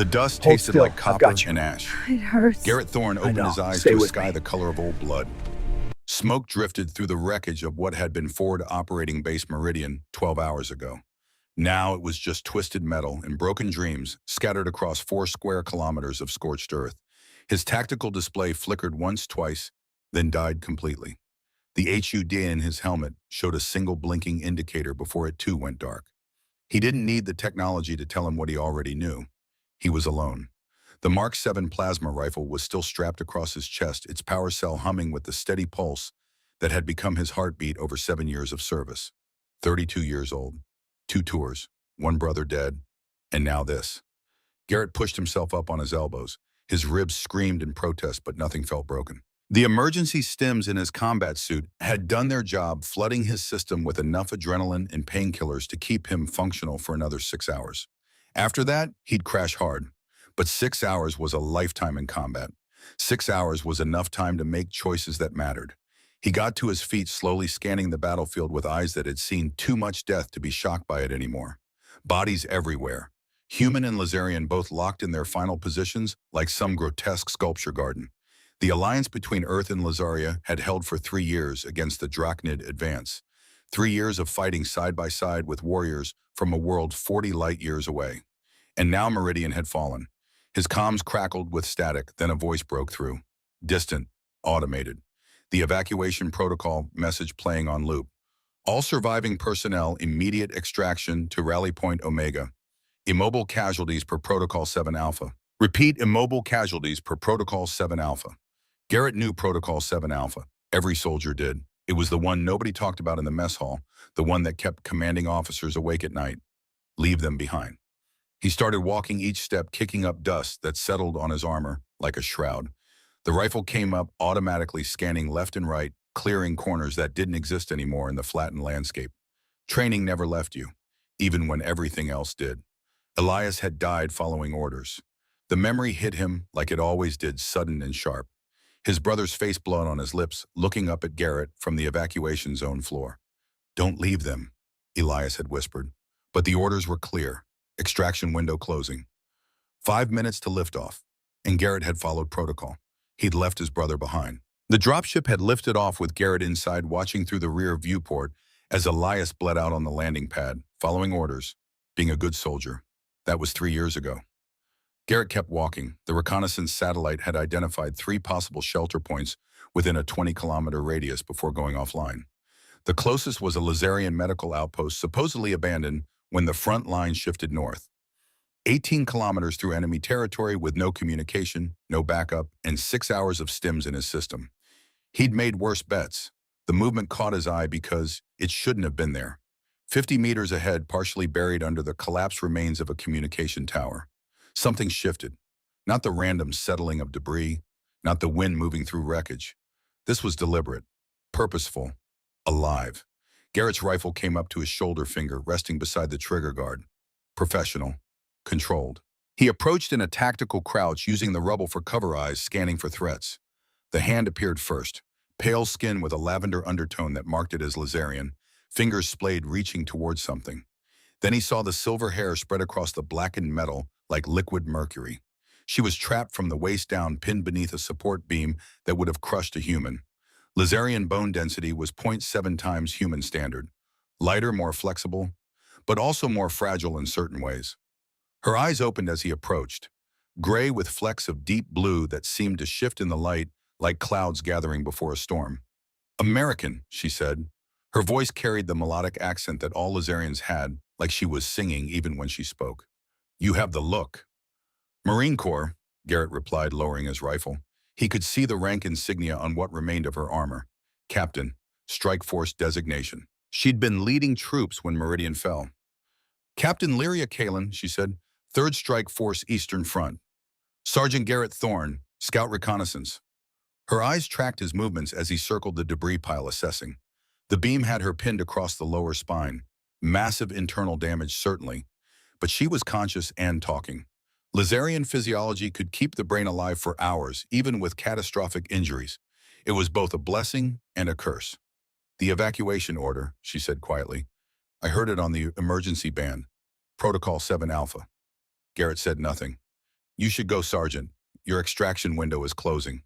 The dust Hold tasted still. like I've copper got you. and ash. It hurts. Garrett Thorne I opened know. his eyes Stay to a with sky me. the color of old blood. Smoke drifted through the wreckage of what had been forward operating base Meridian 12 hours ago. Now it was just twisted metal and broken dreams scattered across 4 square kilometers of scorched earth. His tactical display flickered once, twice, then died completely. The HUD in his helmet showed a single blinking indicator before it too went dark. He didn't need the technology to tell him what he already knew. He was alone. The Mark 7 plasma rifle was still strapped across his chest, its power cell humming with the steady pulse that had become his heartbeat over 7 years of service. 32 years old, 2 tours, 1 brother dead, and now this. Garrett pushed himself up on his elbows. His ribs screamed in protest, but nothing felt broken. The emergency stims in his combat suit had done their job, flooding his system with enough adrenaline and painkillers to keep him functional for another 6 hours. After that, he'd crash hard. But 6 hours was a lifetime in combat. 6 hours was enough time to make choices that mattered. He got to his feet, slowly scanning the battlefield with eyes that had seen too much death to be shocked by it anymore. Bodies everywhere. Human and Lazarian both locked in their final positions like some grotesque sculpture garden. The alliance between Earth and Lazaria had held for 3 years against the Drachnid advance. 3 years of fighting side by side with warriors from a world 40 light-years away. And now Meridian had fallen. His comms crackled with static, then a voice broke through. Distant, automated. The evacuation protocol message playing on loop. All surviving personnel, immediate extraction to Rally Point Omega. Immobile casualties per Protocol 7 Alpha. Repeat, immobile casualties per Protocol 7 Alpha. Garrett knew Protocol 7 Alpha. Every soldier did. It was the one nobody talked about in the mess hall, the one that kept commanding officers awake at night. Leave them behind. He started walking, each step kicking up dust that settled on his armor like a shroud. The rifle came up, automatically scanning left and right, clearing corners that didn't exist anymore in the flattened landscape. Training never left you, even when everything else did. Elias had died following orders. The memory hit him like it always did, sudden and sharp. His brother's face blown on his lips, looking up at Garrett from the evacuation zone floor. "Don't leave them," Elias had whispered. But the orders were clear. Extraction window closing. 5 minutes to liftoff, and Garrett had followed protocol. He'd left his brother behind. The dropship had lifted off with Garrett inside, watching through the rear viewport as Elias bled out on the landing pad, following orders, being a good soldier. That was 3 years ago. Garrett kept walking. The reconnaissance satellite had identified 3 possible shelter points within a 20-kilometer radius before going offline. The closest was a Lazarian medical outpost, supposedly abandoned when the front line shifted north. 18 kilometers through enemy territory with no communication, no backup, and 6 hours of stims in his system. He'd made worse bets. The movement caught his eye because it shouldn't have been there. 50 meters ahead, partially buried under the collapsed remains of a communication tower. Something shifted. Not the random settling of debris, not the wind moving through wreckage. This was deliberate, purposeful, alive. Garrett's rifle came up to his shoulder finger, resting beside the trigger guard. Professional, controlled. He approached in a tactical crouch, using the rubble for cover eyes, scanning for threats. The hand appeared first, pale skin with a lavender undertone that marked it as Lazarian, fingers splayed, reaching towards something. Then he saw the silver hair spread across the blackened metal like liquid mercury. She was trapped from the waist down, pinned beneath a support beam that would have crushed a human. Lazarian bone density was 0.7 times human standard. Lighter, more flexible, but also more fragile in certain ways. Her eyes opened as he approached, gray with flecks of deep blue that seemed to shift in the light like clouds gathering before a storm. "American," she said. Her voice carried the melodic accent that all Lazarians had, like she was singing even when she spoke. "You have the look." "Marine Corps," Garrett replied, lowering his rifle. He could see the rank insignia on what remained of her armor. Captain, Strike Force designation. She'd been leading troops when Meridian fell. "Captain Lyria Kalin," she said, 3rd Strike Force Eastern Front. "Sergeant Garrett Thorne, Scout Reconnaissance." Her eyes tracked his movements as he circled the debris pile, assessing. The beam had her pinned across the lower spine. Massive internal damage, certainly. But she was conscious and talking. Lazarian physiology could keep the brain alive for hours, even with catastrophic injuries. It was both a blessing and a curse. "The evacuation order," she said quietly. "I heard it on the emergency band. Protocol 7 Alpha." Garrett said nothing. You should go, Sergeant. Your extraction window is closing.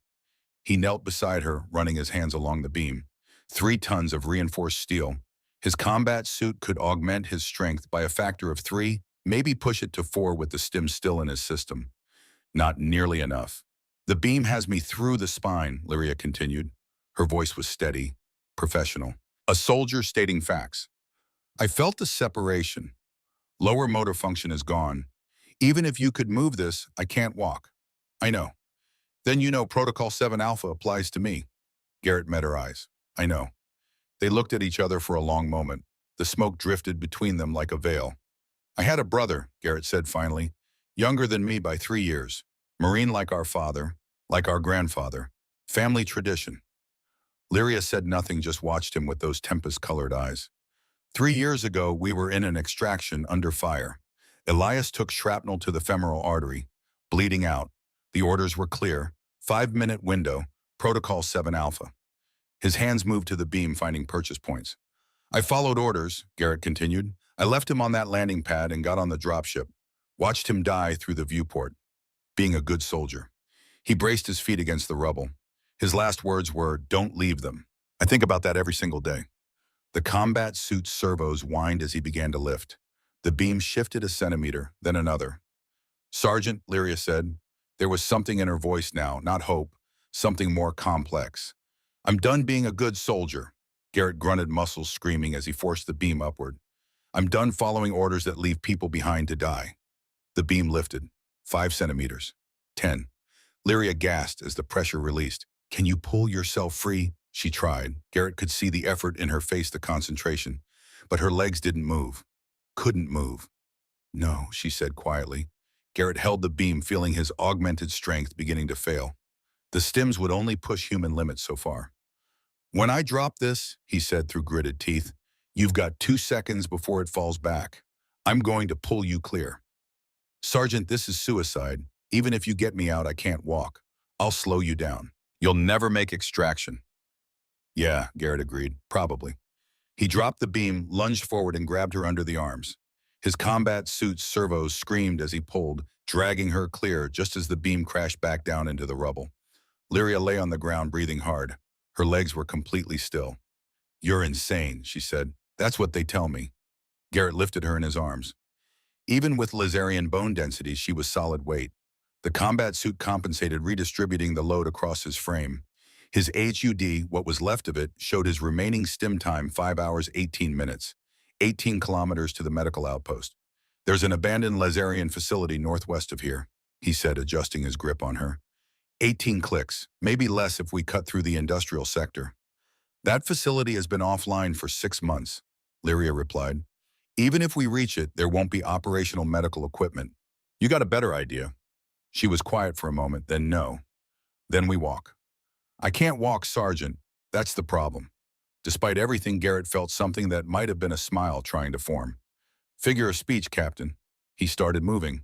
He knelt beside her, running his hands along the beam. 3 tons of reinforced steel. His combat suit could augment his strength by a factor of 3, maybe push it to 4 with the stim still in his system. Not nearly enough. The beam has me through the spine, Lyria continued. Her voice was steady, professional. A soldier stating facts. I felt the separation. Lower motor function is gone. Even if you could move this, I can't walk. I know. Then you know Protocol 7 Alpha applies to me. Garrett met her eyes. I know. They looked at each other for a long moment. The smoke drifted between them like a veil. I had a brother, Garrett said finally, younger than me by 3 years. Marine like our father, like our grandfather. Family tradition. Lyria said nothing, just watched him with those tempest-colored eyes. 3 years ago, we were in an extraction under fire. Elias took shrapnel to the femoral artery, bleeding out. The orders were clear. 5-minute window, Protocol 7 Alpha. His hands moved to the beam, finding purchase points. I followed orders, Garrett continued. I left him on that landing pad and got on the dropship. Watched him die through the viewport. Being a good soldier. He braced his feet against the rubble. His last words were, "Don't leave them." I think about that every single day. The combat suit's servos whined as he began to lift. The beam shifted a centimeter, then another. Sergeant, Lyria said. There was something in her voice now, not hope, something more complex. I'm done being a good soldier. Garrett grunted, muscles screaming as he forced the beam upward. I'm done following orders that leave people behind to die. The beam lifted. 5 centimeters. 10. Lyria gasped as the pressure released. Can you pull yourself free? She tried. Garrett could see the effort in her face, the concentration. But her legs didn't move. Couldn't move. No, she said quietly. Garrett held the beam, feeling his augmented strength beginning to fail. The stims would only push human limits so far. When I drop this, he said through gritted teeth, you've got 2 seconds before it falls back. I'm going to pull you clear. Sergeant, this is suicide. Even if you get me out, I can't walk. I'll slow you down. You'll never make extraction. Yeah, Garrett agreed. Probably. He dropped the beam, lunged forward, and grabbed her under the arms. His combat suit's servos screamed as he pulled, dragging her clear just as the beam crashed back down into the rubble. Lyria lay on the ground, breathing hard. Her legs were completely still. You're insane, she said. That's what they tell me. Garrett lifted her in his arms. Even with Lazarian bone density, she was solid weight. The combat suit compensated, redistributing the load across his frame. His HUD, what was left of it, showed his remaining stim time 5 hours 18 minutes, 18 kilometers to the medical outpost. There's an abandoned Lazarian facility northwest of here, he said, adjusting his grip on her. 18 clicks, maybe less if we cut through the industrial sector. That facility has been offline for 6 months, Lyria replied. Even if we reach it, there won't be operational medical equipment. You got a better idea. She was quiet for a moment, then no. Then we walk. I can't walk, Sergeant. That's the problem. Despite everything, Garrett felt something that might have been a smile trying to form. Figure of speech, Captain. He started moving.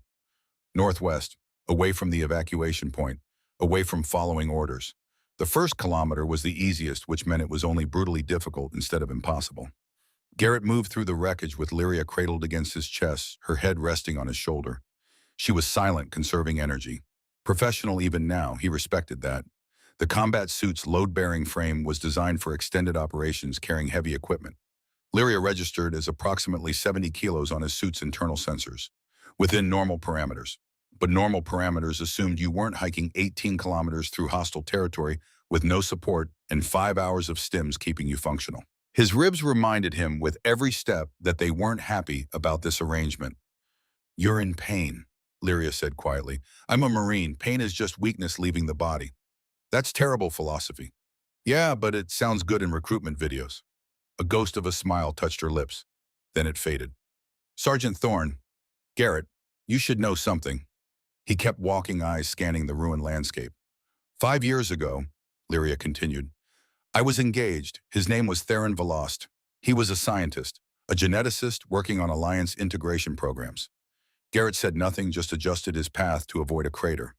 Northwest, away from the evacuation point, away from following orders. The first kilometer was the easiest, which meant it was only brutally difficult instead of impossible. Garrett moved through the wreckage with Lyria cradled against his chest, her head resting on his shoulder. She was silent, conserving energy. Professional even now, he respected that. The combat suit's load-bearing frame was designed for extended operations carrying heavy equipment. Lyria registered as approximately 70 kilos on his suit's internal sensors, within normal parameters. But normal parameters assumed you weren't hiking 18 kilometers through hostile territory with no support and 5 hours of stims keeping you functional. His ribs reminded him with every step that they weren't happy about this arrangement. You're in pain, Lyria said quietly. I'm a Marine. Pain is just weakness leaving the body. That's terrible philosophy. Yeah, but it sounds good in recruitment videos. A ghost of a smile touched her lips. Then it faded. Sergeant Thorne, Garrett, you should know something. He kept walking, eyes scanning the ruined landscape. 5 years ago, Lyria continued, I was engaged. His name was Terran. He was a scientist, a geneticist working on Alliance integration programs. Garrett said nothing, just adjusted his path to avoid a crater.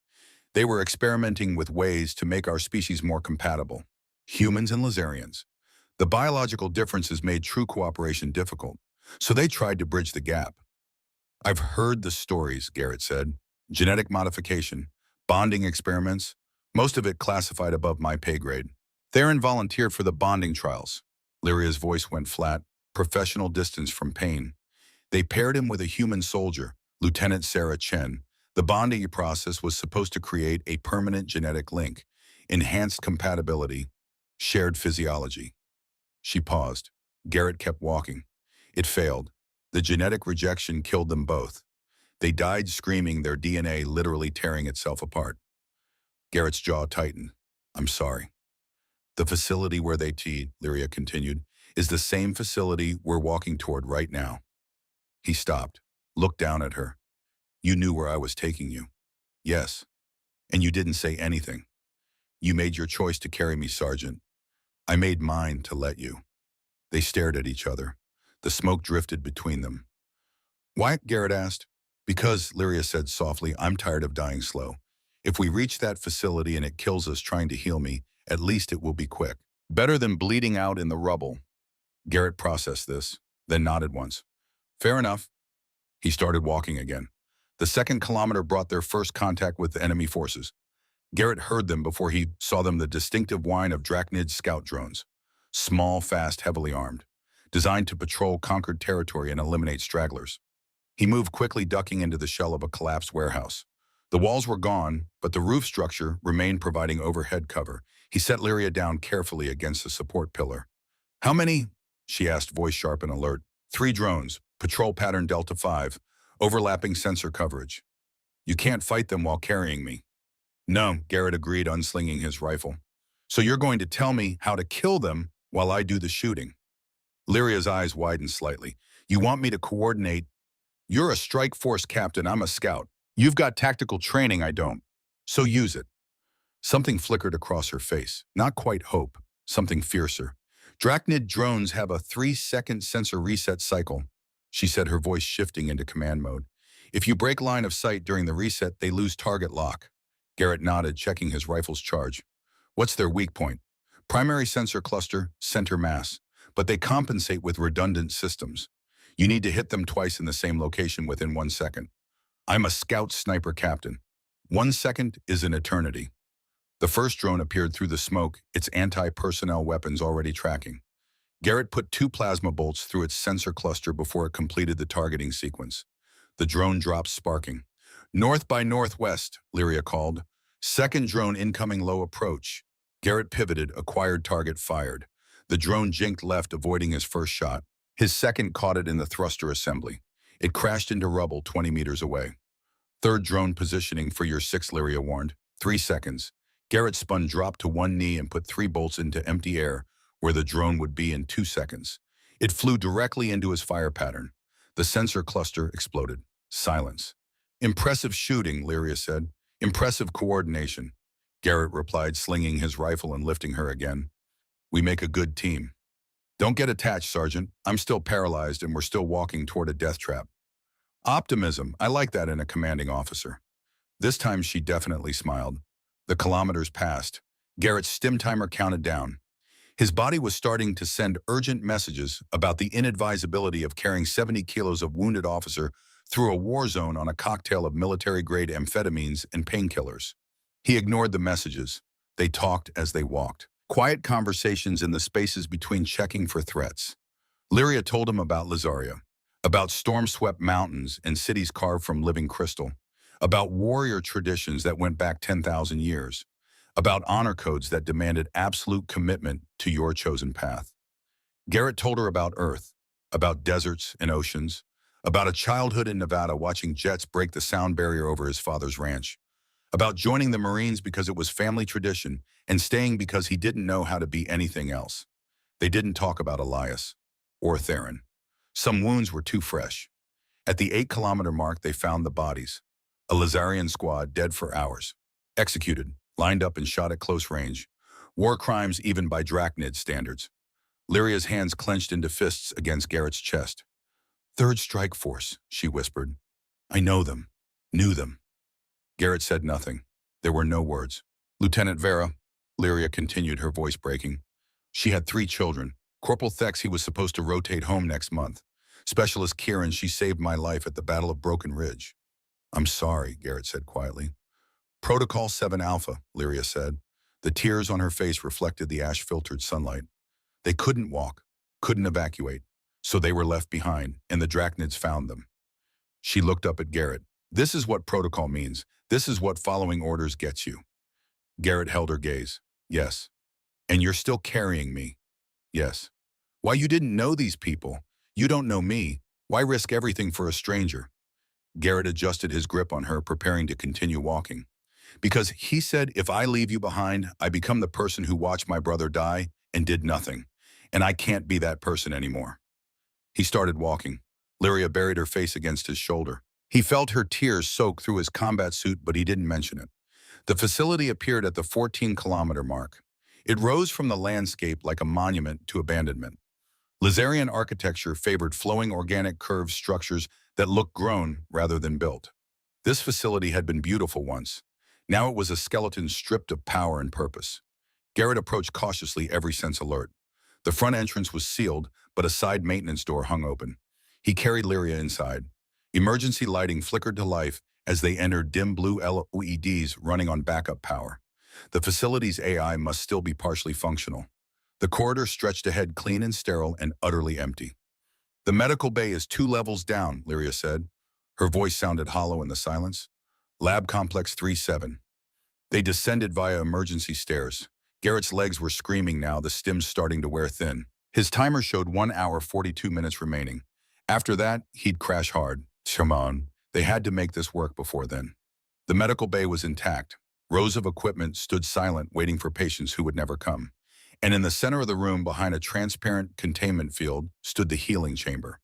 They were experimenting with ways to make our species more compatible, humans and Lazarians. The biological differences made true cooperation difficult, so they tried to bridge the gap. I've heard the stories, Garrett said. genetic modification, bonding experiments, most of it classified above my pay grade. Theron volunteered for the bonding trials. Lyria's voice went flat, professional distance from pain. They paired him with a human soldier, Lieutenant Sarah Chen. The bonding process was supposed to create a permanent genetic link, enhanced compatibility, shared physiology. She paused. Garrett kept walking. It failed. The genetic rejection killed them both. They died screaming, their DNA literally tearing itself apart. Garrett's jaw tightened. I'm sorry. The facility where they teed, Lyria continued, is the same facility we're walking toward right now. He stopped, looked down at her. You knew where I was taking you. Yes. And you didn't say anything. You made your choice to carry me, Sergeant. I made mine to let you. They stared at each other. The smoke drifted between them. Why? Garrett asked. Because, Lyria said softly, I'm tired of dying slow. If we reach that facility and it kills us trying to heal me, at least it will be quick. Better than bleeding out in the rubble. Garrett processed this, then nodded once. Fair enough. He started walking again. The second kilometer brought their first contact with the enemy forces. Garrett heard them before he saw them, the distinctive whine of Drachnid's scout drones. Small, fast, heavily armed. Designed to patrol conquered territory and eliminate stragglers. He moved quickly, ducking into the shell of a collapsed warehouse. The walls were gone, but the roof structure remained, providing overhead cover. He set Lyria down carefully against a support pillar. How many? She asked, voice sharp and alert. 3 drones, patrol pattern Delta 5, overlapping sensor coverage. You can't fight them while carrying me. No, Garrett agreed, unslinging his rifle. So you're going to tell me how to kill them while I do the shooting? Lyria's eyes widened slightly. You want me to coordinate? You're a strike force captain, I'm a scout. You've got tactical training, I don't. So use it. Something flickered across her face. Not quite hope, something fiercer. Drachnid drones have a 3-second sensor reset cycle, she said, her voice shifting into command mode. If you break line of sight during the reset, they lose target lock. Garrett nodded, checking his rifle's charge. What's their weak point? Primary sensor cluster, center mass. But they compensate with redundant systems. You need to hit them twice in the same location within 1 second. I'm a scout sniper captain. 1 second is an eternity. The first drone appeared through the smoke, its anti-personnel weapons already tracking. Garrett put 2 plasma bolts through its sensor cluster before it completed the targeting sequence. The drone dropped, sparking. North by northwest, Lyria called. Second drone incoming, low approach. Garrett pivoted, acquired target fired. The drone jinked left, avoiding his first shot. His second caught it in the thruster assembly. It crashed into rubble 20 meters away. Third drone positioning for your 6, Lyria warned. 3 seconds. Garrett spun, dropped to one knee, and put 3 bolts into empty air, where the drone would be in 2 seconds. It flew directly into his fire pattern. The sensor cluster exploded. Silence. Impressive shooting, Lyria said. Impressive coordination. Garrett replied, slinging his rifle and lifting her again. We make a good team. Don't get attached, Sergeant. I'm still paralyzed and we're still walking toward a death trap. Optimism. I like that in a commanding officer. This time she definitely smiled. The kilometers passed. Garrett's stim timer counted down. His body was starting to send urgent messages about the inadvisability of carrying 70 kilos of wounded officer through a war zone on a cocktail of military-grade amphetamines and painkillers. He ignored the messages. They talked as they walked. Quiet conversations in the spaces between, checking for threats. Lyria told him about Lazaria, about storm-swept mountains and cities carved from living crystal, about warrior traditions that went back 10,000 years, about honor codes that demanded absolute commitment to your chosen path. Garrett told her about Earth, about deserts and oceans, about a childhood in Nevada watching jets break the sound barrier over his father's ranch, about joining the Marines because it was family tradition and staying because he didn't know how to be anything else. They didn't talk about Elias or Theron. Some wounds were too fresh. At the 8-kilometer mark, they found the bodies. A Lazarian squad dead for hours. Executed, lined up and shot at close range. War crimes even by Drachnid standards. Lyria's hands clenched into fists against Garrett's chest. Third Strike Force, she whispered. I know them. Knew them. Garrett said nothing. There were no words. Lieutenant Vera, Lyria continued, her voice breaking. She had 3 children. Corporal Thex, he was supposed to rotate home next month. Specialist Kieran, she saved my life at the Battle of Broken Ridge. I'm sorry, Garrett said quietly. Protocol 7 Alpha, Lyria said. The tears on her face reflected the ash-filtered sunlight. They couldn't walk, couldn't evacuate, so they were left behind, and the Drachnids found them. She looked up at Garrett. This is what protocol means. This is what following orders gets you. Garrett held her gaze. Yes. And you're still carrying me. Yes. Why, you didn't know these people. You don't know me. Why risk everything for a stranger? Garrett adjusted his grip on her, preparing to continue walking. Because he said, if I leave you behind, I become the person who watched my brother die and did nothing. And I can't be that person anymore. He started walking. Lyria buried her face against his shoulder. He felt her tears soak through his combat suit, but he didn't mention it. The facility appeared at the 14-kilometer mark. It rose from the landscape like a monument to abandonment. Lazarian architecture favored flowing organic curved structures that looked grown rather than built. This facility had been beautiful once. Now it was a skeleton stripped of power and purpose. Garrett approached cautiously, every sense alert. The front entrance was sealed, but a side maintenance door hung open. He carried Lyria inside. Emergency lighting flickered to life as they entered dim blue LEDs running on backup power. The facility's AI must still be partially functional. The corridor stretched ahead, clean and sterile and utterly empty. The medical bay is 2 levels down, Lyria said. Her voice sounded hollow in the silence. Lab Complex 3-7. They descended via emergency stairs. Garrett's legs were screaming now, the stims starting to wear thin. His timer showed 1 hour 42 minutes remaining. After that, he'd crash hard. Shaman. They had to make this work before then. The medical bay was intact. Rows of equipment stood silent, waiting for patients who would never come. And in the center of the room, behind a transparent containment field, stood the healing chamber.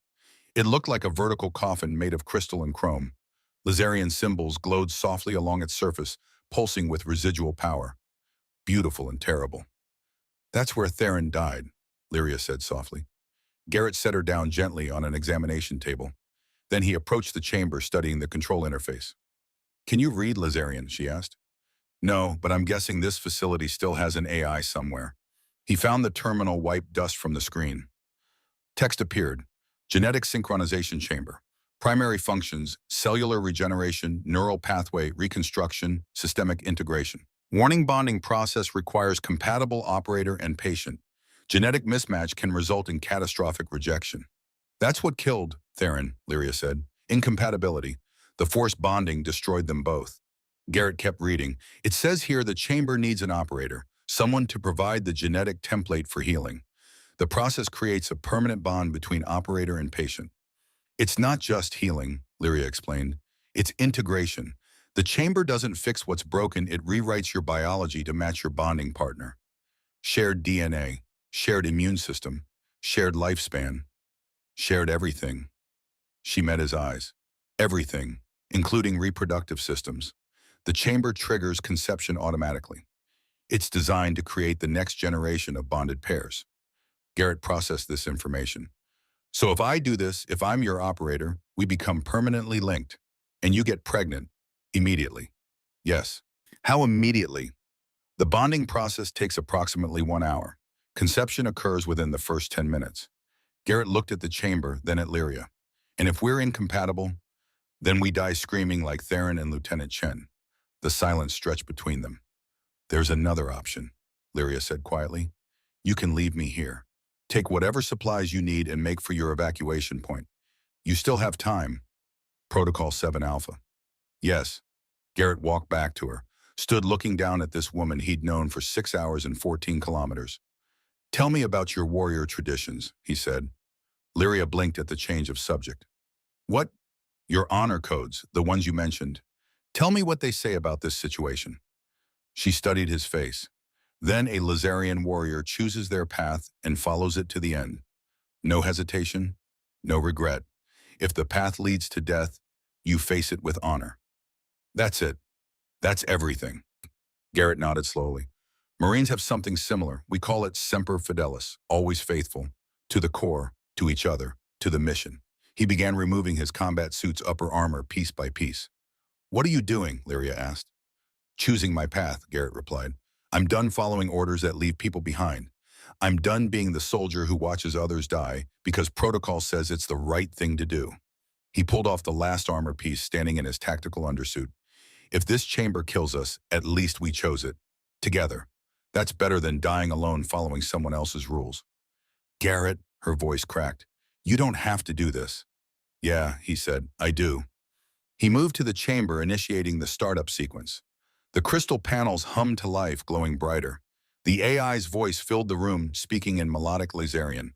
It looked like a vertical coffin made of crystal and chrome. Lazarian symbols glowed softly along its surface, pulsing with residual power. Beautiful and terrible. That's where Terran died, Lyria said softly. Garrett set her down gently on an examination table. Then he approached the chamber, studying the control interface. Can you read Lazarian? She asked. No, but I'm guessing this facility still has an AI somewhere. He found the terminal, wiped dust from the screen. Text appeared. Genetic synchronization chamber. Primary functions: cellular regeneration, neural pathway reconstruction, systemic integration. Warning: bonding process requires compatible operator and patient. Genetic mismatch can result in catastrophic rejection. That's what killed Terran, Lyria said. Incompatibility. The forced bonding destroyed them both. Garrett kept reading. It says here the chamber needs an operator, someone to provide the genetic template for healing. The process creates a permanent bond between operator and patient. It's not just healing, Lyria explained. It's integration. The chamber doesn't fix what's broken, it rewrites your biology to match your bonding partner. Shared DNA, shared immune system, shared lifespan, shared everything. She met his eyes. Everything, including reproductive systems. The chamber triggers conception automatically. It's designed to create the next generation of bonded pairs. Garrett processed this information. So if I do this, if I'm your operator, we become permanently linked, and you get pregnant immediately. Yes. How immediately? The bonding process takes approximately 1 hour. Conception occurs within the first 10 minutes. Garrett looked at the chamber, then at Lyria. And if we're incompatible, then we die screaming like Terran and Lieutenant Chen. The silence stretched between them. There's another option, Lyria said quietly. You can leave me here. Take whatever supplies you need and make for your evacuation point. You still have time. Protocol 7 Alpha. Yes. Garrett walked back to her, stood looking down at this woman he'd known for 6 hours and 14 kilometers. Tell me about your warrior traditions, he said. Lyria blinked at the change of subject. What? Your honor codes, the ones you mentioned. Tell me what they say about this situation. She studied his face. Then a Lazarian warrior chooses their path and follows it to the end. No hesitation, no regret. If the path leads to death, you face it with honor. That's it. That's everything. Garrett nodded slowly. Marines have something similar. We call it Semper Fidelis, always faithful, to the core, to each other, to the mission. He began removing his combat suit's upper armor piece by piece. What are you doing? Lyria asked. Choosing my path, Garrett replied. I'm done following orders that leave people behind. I'm done being the soldier who watches others die because protocol says it's the right thing to do. He pulled off the last armor piece standing in his tactical undersuit. If this chamber kills us, at least we chose it. Together. That's better than dying alone following someone else's rules. Garrett, her voice cracked. You don't have to do this. Yeah, he said, I do. He moved to the chamber, initiating the startup sequence. The crystal panels hummed to life, glowing brighter. The AI's voice filled the room, speaking in melodic Laserian.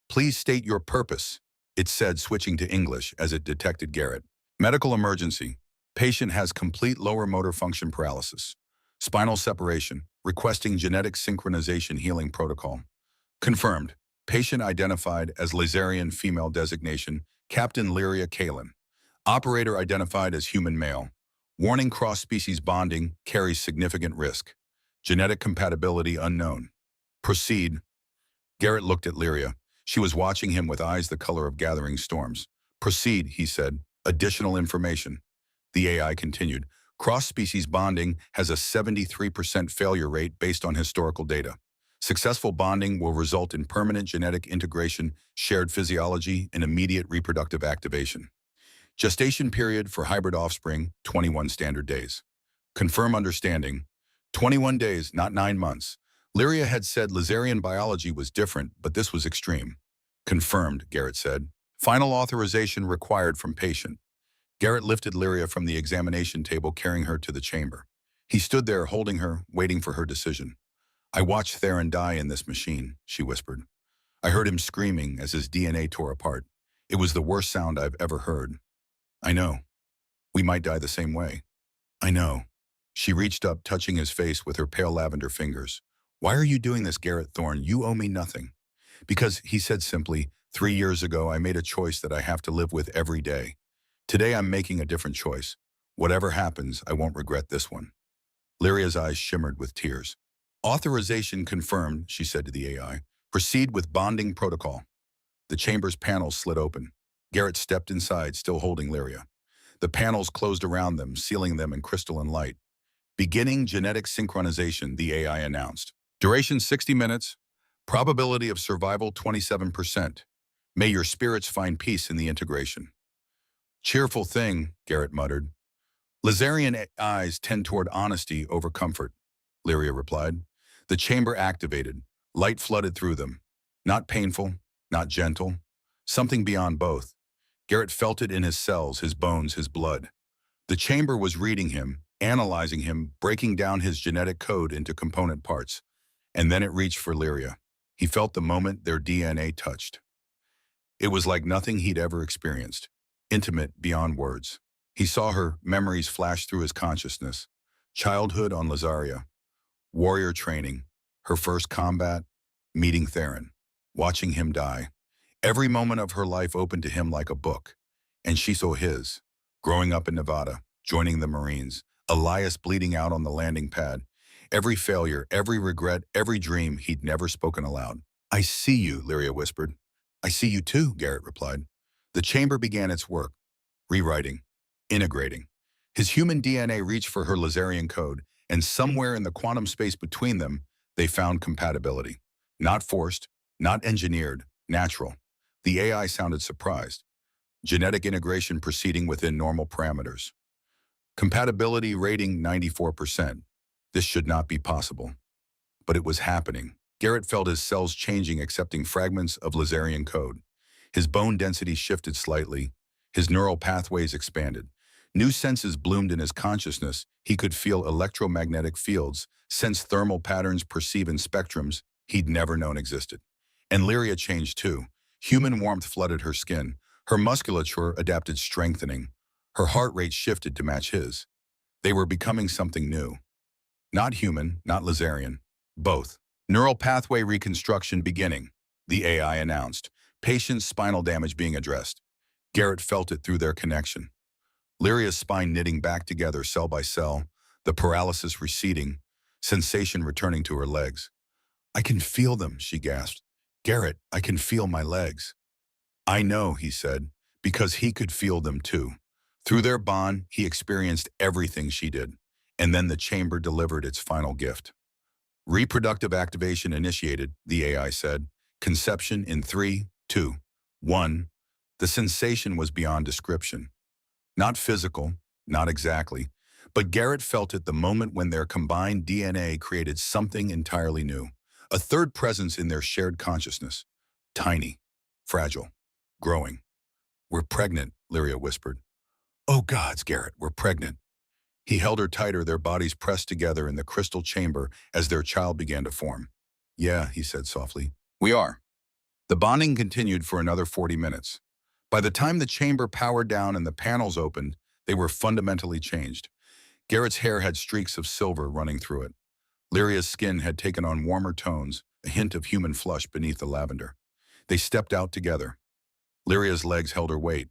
Please state your purpose, it said, switching to English as it detected Garrett. Medical emergency. Patient has complete lower motor function paralysis. Spinal separation. Requesting genetic synchronization healing protocol. Confirmed. Patient identified as Laserian female designation, Captain Lyria Kalin. Operator identified as human male. Warning: cross-species bonding carries significant risk. Genetic compatibility unknown. Proceed. Garrett looked at Lyria. She was watching him with eyes the color of gathering storms. Proceed, he said. Additional information. The AI continued. Cross-species bonding has a 73% failure rate based on historical data. Successful bonding will result in permanent genetic integration, shared physiology, and immediate reproductive activation. Gestation period for hybrid offspring, 21 standard days. Confirm understanding. 21 days, not 9 months. Lyria had said Laserian biology was different, but this was extreme. Confirmed, Garrett said. Final authorization required from patient. Garrett lifted Lyria from the examination table, carrying her to the chamber. He stood there, holding her, waiting for her decision. I watched Terran die in this machine, she whispered. I heard him screaming as his DNA tore apart. It was the worst sound I've ever heard. I know. We might die the same way. I know. She reached up, touching his face with her pale lavender fingers. Why are you doing this, Garrett Thorne? You owe me nothing. Because, he said simply, 3 years ago I made a choice that I have to live with every day. Today I'm making a different choice. Whatever happens, I won't regret this one. Lyria's eyes shimmered with tears. Authorization confirmed, she said to the AI. Proceed with bonding protocol. The chamber's panels slid open. Garrett stepped inside, still holding Lyria. The panels closed around them, sealing them in crystalline light. Beginning genetic synchronization, the AI announced. Duration 60 minutes. Probability of survival 27%. May your spirits find peace in the integration. Cheerful thing, Garrett muttered. Laserian eyes tend toward honesty over comfort, Lyria replied. The chamber activated. Light flooded through them. Not painful, not gentle. Something beyond both. Garrett felt it in his cells, his bones, his blood. The chamber was reading him, analyzing him, breaking down his genetic code into component parts. And then it reached for Lyria. He felt the moment their DNA touched. It was like nothing he'd ever experienced. Intimate beyond words. He saw her, memories flash through his consciousness. Childhood on Lazaria. Warrior training. Her first combat. Meeting Terran. Watching him die. Every moment of her life opened to him like a book. And she saw his. Growing up in Nevada. Joining the Marines. Elias bleeding out on the landing pad. Every failure, every regret, every dream he'd never spoken aloud. I see you, Lyria whispered. I see you too, Garrett replied. The chamber began its work. Rewriting. Integrating. His human DNA reached for her Laserian code, and somewhere in the quantum space between them, they found compatibility. Not forced, not engineered, natural. The AI sounded surprised. Genetic integration proceeding within normal parameters. Compatibility rating 94%. This should not be possible. But it was happening. Garrett felt his cells changing, accepting fragments of Laserian code. His bone density shifted slightly. His neural pathways expanded. New senses bloomed in his consciousness. He could feel electromagnetic fields, sense thermal patterns, perceive in spectrums he'd never known existed. And Lyria changed too. Human warmth flooded her skin. Her musculature adapted, strengthening. Her heart rate shifted to match his. They were becoming something new. Not human, not Laserian. Both. Neural pathway reconstruction beginning, the AI announced. Patient's spinal damage being addressed. Garrett felt it through their connection. Lyria's spine knitting back together cell by cell, the paralysis receding, sensation returning to her legs. I can feel them, she gasped. Garrett, I can feel my legs. I know, he said, because he could feel them too. Through their bond, he experienced everything she did. And then the chamber delivered its final gift. Reproductive activation initiated, the AI said. Conception in 3, 2, 1. The sensation was beyond description. Not physical, not exactly, but Garrett felt it the moment when their combined DNA created something entirely new. A third presence in their shared consciousness. Tiny, fragile, growing. "We're pregnant," Lyria whispered. "Oh gods, Garrett, we're pregnant." He held her tighter, their bodies pressed together in the crystal chamber as their child began to form. "Yeah," he said softly. "We are." The bonding continued for another 40 minutes. By the time the chamber powered down and the panels opened, they were fundamentally changed. Garrett's hair had streaks of silver running through it. Lyria's skin had taken on warmer tones, a hint of human flush beneath the lavender. They stepped out together. Lyria's legs held her weight.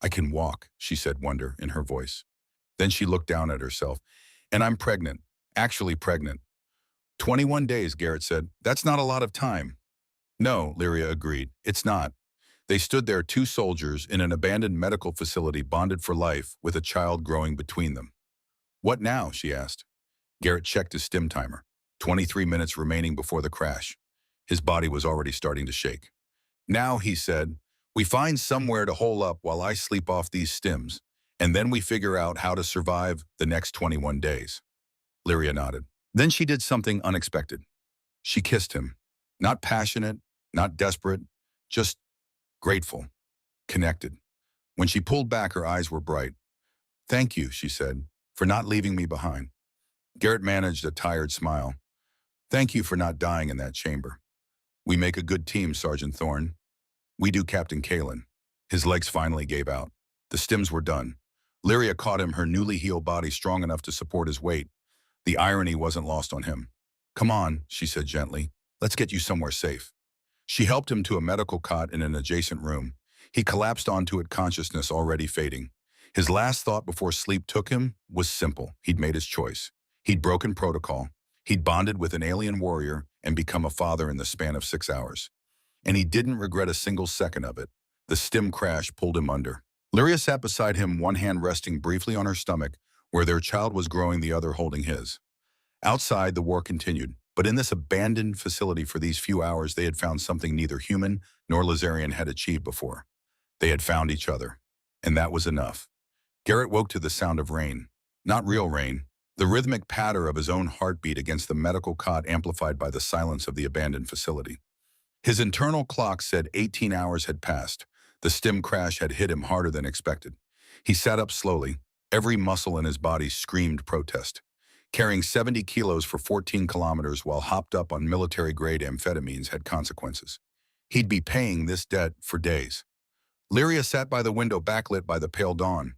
"I can walk," she said, wonder in her voice. Then she looked down at herself. "And I'm pregnant. Actually pregnant." 21 days, Garrett said. "That's not a lot of time." "No," Lyria agreed. "It's not." They stood there, two soldiers in an abandoned medical facility bonded for life with a child growing between them. "What now?" she asked. Garrett checked his stim timer. 23 minutes remaining before the crash. His body was already starting to shake. "Now," he said, "we find somewhere to hole up while I sleep off these stims, and then we figure out how to survive the next 21 days. Lyria nodded. Then she did something unexpected. She kissed him. Not passionate, not desperate, just grateful, connected. When she pulled back, her eyes were bright. "Thank you," she said, "for not leaving me behind." Garrett managed a tired smile. "Thank you for not dying in that chamber. We make a good team, Sergeant Thorne. We do, Captain Kalen." His legs finally gave out. The stims were done. Lyria caught him, her newly healed body strong enough to support his weight. The irony wasn't lost on him. "Come on," she said gently. "Let's get you somewhere safe." She helped him to a medical cot in an adjacent room. He collapsed onto it, consciousness already fading. His last thought before sleep took him was simple. He'd made his choice. He'd broken protocol. He'd bonded with an alien warrior and become a father in the span of 6 hours. And he didn't regret a single second of it. The stim crash pulled him under. Lyria sat beside him, one hand resting briefly on her stomach, where their child was growing, the other holding his. Outside, the war continued, but in this abandoned facility for these few hours, they had found something neither human nor Lazarian had achieved before. They had found each other, and that was enough. Garrett woke to the sound of rain. Not real rain, the rhythmic patter of his own heartbeat against the medical cot, amplified by the silence of the abandoned facility. His internal clock said 18 hours had passed. The stim crash had hit him harder than expected. He sat up slowly. Every muscle in his body screamed protest. Carrying 70 kilos for 14 kilometers while hopped up on military-grade amphetamines had consequences. He'd be paying this debt for days. Lyria sat by the window, backlit by the pale dawn.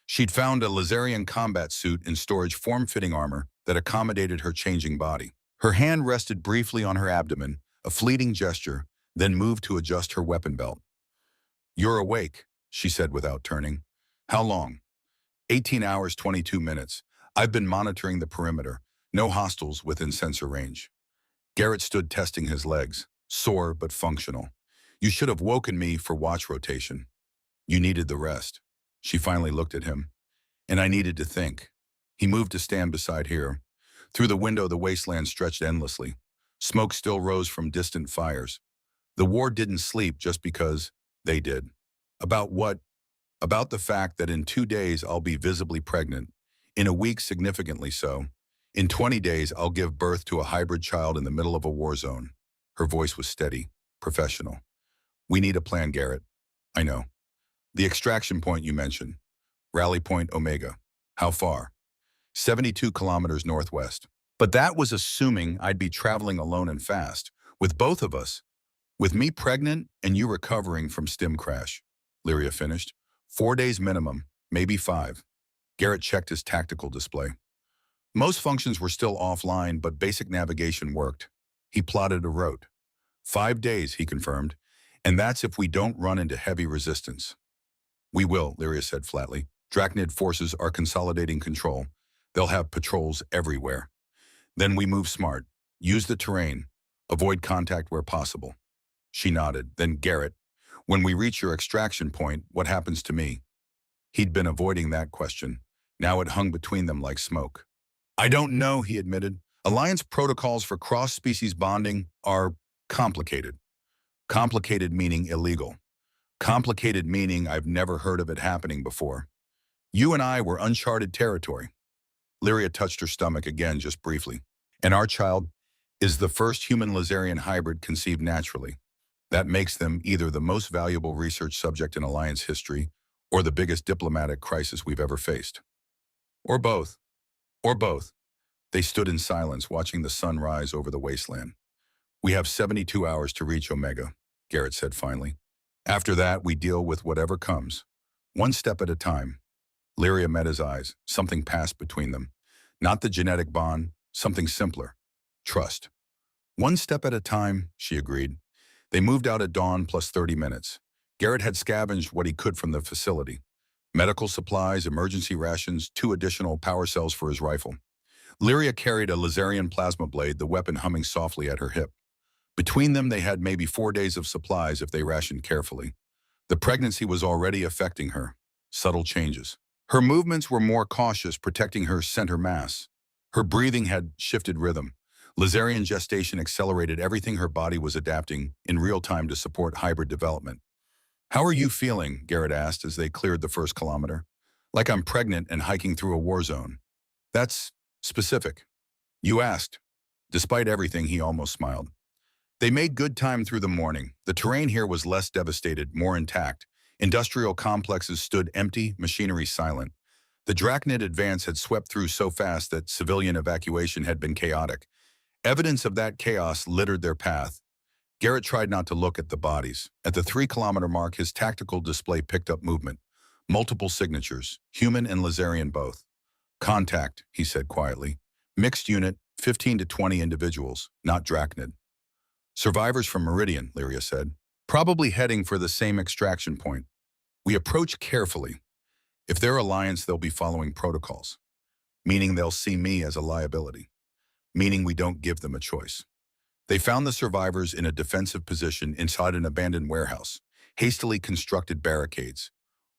She'd found a Lazarian combat suit in storage, form-fitting armor that accommodated her changing body. Her hand rested briefly on her abdomen, a fleeting gesture, then moved to adjust her weapon belt. "You're awake," she said without turning. "How long?" 18 hours, 22 minutes. I've been monitoring the perimeter. No hostiles within sensor range." Garrett stood, testing his legs, sore but functional. "You should have woken me for watch rotation. You needed the rest." She finally looked at him. "And I needed to think." He moved to stand beside her. Through the window, the wasteland stretched endlessly. Smoke still rose from distant fires. The war didn't sleep just because they did. About what? About the fact that in 2 days I'll be visibly pregnant. In a week, significantly so. In 20 days, I'll give birth to a hybrid child in the middle of a war zone. Her voice was steady, professional. "We need a plan, Garrett." "I know. The extraction point you mentioned. Rally Point Omega. How far?" 72 kilometers northwest. But that was assuming I'd be traveling alone and fast. With both of us. With me pregnant and you recovering from stim crash. Lyria finished. 4 days minimum, maybe 5. Garrett checked his tactical display. Most functions were still offline, but basic navigation worked. He plotted a route. 5 days, he confirmed, and that's if we don't run into heavy resistance. "We will," Lyria said flatly. "Drachnid forces are consolidating control. They'll have patrols everywhere. Then we move smart. Use the terrain. Avoid contact where possible." She nodded. "Then, Garrett, when we reach your extraction point, what happens to me?" He'd been avoiding that question. Now it hung between them like smoke. "I don't know," he admitted. "Alliance protocols for cross-species bonding are complicated." Complicated meaning illegal. Complicated meaning I've never heard of it happening before. You and I were uncharted territory. Lyria touched her stomach again just briefly. And our child is the first human Lazarian hybrid conceived naturally. That makes them either the most valuable research subject in Alliance history or the biggest diplomatic crisis we've ever faced. Or both. Or both. They stood in silence, watching the sun rise over the wasteland. We have 72 hours to reach Omega, Garrett said finally. After that, we deal with whatever comes. One step at a time. Lyria met his eyes. Something passed between them. Not the genetic bond, something simpler. Trust. One step at a time, she agreed. They moved out at dawn plus 30 minutes. Garrett had scavenged what he could from the facility. Medical supplies, emergency rations, 2 additional power cells for his rifle. Lyria carried a Lazarian plasma blade, the weapon humming softly at her hip. Between them, they had maybe 4 days of supplies if they rationed carefully. The pregnancy was already affecting her. Subtle changes. Her movements were more cautious, protecting her center mass. Her breathing had shifted rhythm. Lazarian gestation accelerated everything her body was adapting in real time to support hybrid development. How are you feeling? Garrett asked as they cleared the first kilometer. Like I'm pregnant and hiking through a war zone. That's specific. You asked. Despite everything, he almost smiled. They made good time through the morning. The terrain here was less devastated, more intact. Industrial complexes stood empty, machinery silent. The Drachnid advance had swept through so fast that civilian evacuation had been chaotic. Evidence of that chaos littered their path. Garrett tried not to look at the bodies. At the 3-kilometer mark, his tactical display picked up movement. Multiple signatures, human and Lazarian both. Contact, he said quietly. Mixed unit, 15 to 20 individuals, not Drachnid. Survivors from Meridian, Lyria said. Probably heading for the same extraction point. We approach carefully. If they're Alliance, they'll be following protocols. Meaning they'll see me as a liability. Meaning we don't give them a choice. They found the survivors in a defensive position inside an abandoned warehouse, hastily constructed barricades,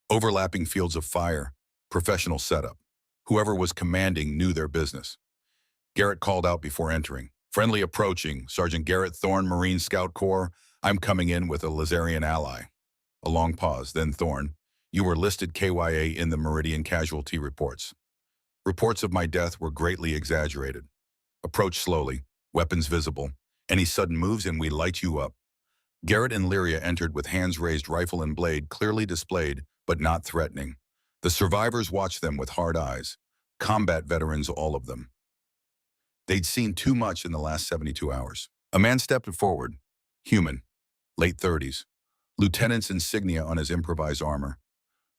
overlapping fields of fire, professional setup. Whoever was commanding knew their business. Garrett called out before entering. Friendly approaching, Sergeant Garrett Thorne, Marine Scout Corps. I'm coming in with a Lazarian ally. A long pause, then Thorne. You were listed KYA in the Meridian casualty reports. Reports of my death were greatly exaggerated. Approach slowly, weapons visible. Any sudden moves and we light you up. Garrett and Lyria entered with hands raised, rifle and blade clearly displayed, but not threatening. The survivors watched them with hard eyes. Combat veterans, all of them. They'd seen too much in the last 72 hours. A man stepped forward. Human. Late 30s. Lieutenant's insignia on his improvised armor.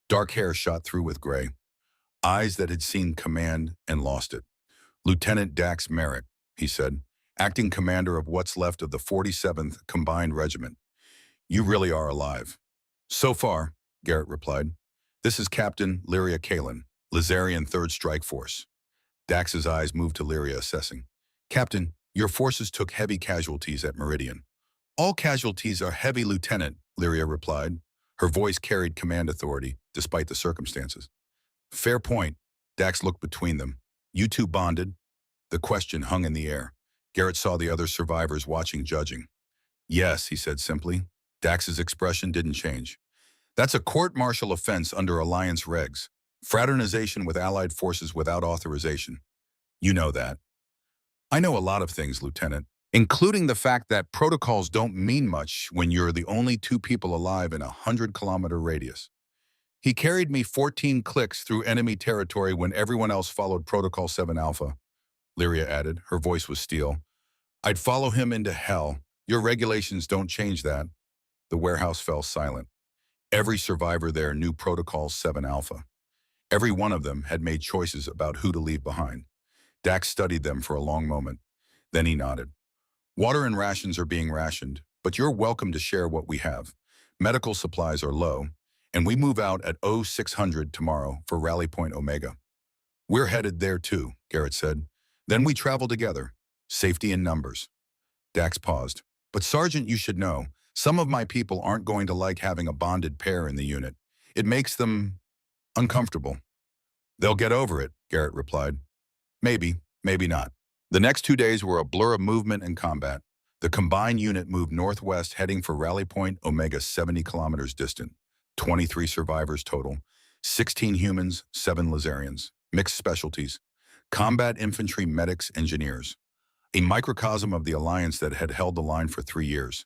Dark hair shot through with gray. Eyes that had seen command and lost it. Lieutenant Dax Merrick, he said, acting commander of what's left of the 47th Combined Regiment. You really are alive. So far, Garrett replied. This is Captain Lyria Kalin, Lazarian 3rd Strike Force. Dax's eyes moved to Lyria, assessing. Captain, your forces took heavy casualties at Meridian. All casualties are heavy, Lieutenant, Lyria replied. Her voice carried command authority, despite the circumstances. Fair point. Dax looked between them. You two bonded? The question hung in the air. Garrett saw the other survivors watching, judging. Yes, he said simply. Dax's expression didn't change. That's a court-martial offense under Alliance regs. Fraternization with allied forces without authorization. You know that. I know a lot of things, Lieutenant, including the fact that protocols don't mean much when you're the only 2 people alive in a 100-kilometer radius. He carried me 14 clicks through enemy territory when everyone else followed Protocol 7 Alpha, Lyria added. Her voice was steel. I'd follow him into hell. Your regulations don't change that. The warehouse fell silent. Every survivor there knew Protocol 7 Alpha. Every one of them had made choices about who to leave behind. Dax studied them for a long moment. Then he nodded. Water and rations are being rationed, but you're welcome to share what we have. Medical supplies are low, and we move out at 0600 tomorrow for Rally Point Omega. We're headed there too, Garrett said. Then we travel together. Safety in numbers. Dax paused. But Sergeant, you should know, some of my people aren't going to like having a bonded pair in the unit. It makes them uncomfortable. They'll get over it, Garrett replied. Maybe, maybe not. The next 2 days were a blur of movement and combat. The combined unit moved northwest, heading for Rally Point Omega 70 kilometers distant. 23 survivors total, 16 humans, 7 Lazarians. Mixed specialties. Combat infantry, medics, engineers. A microcosm of the alliance that had held the line for 3 years.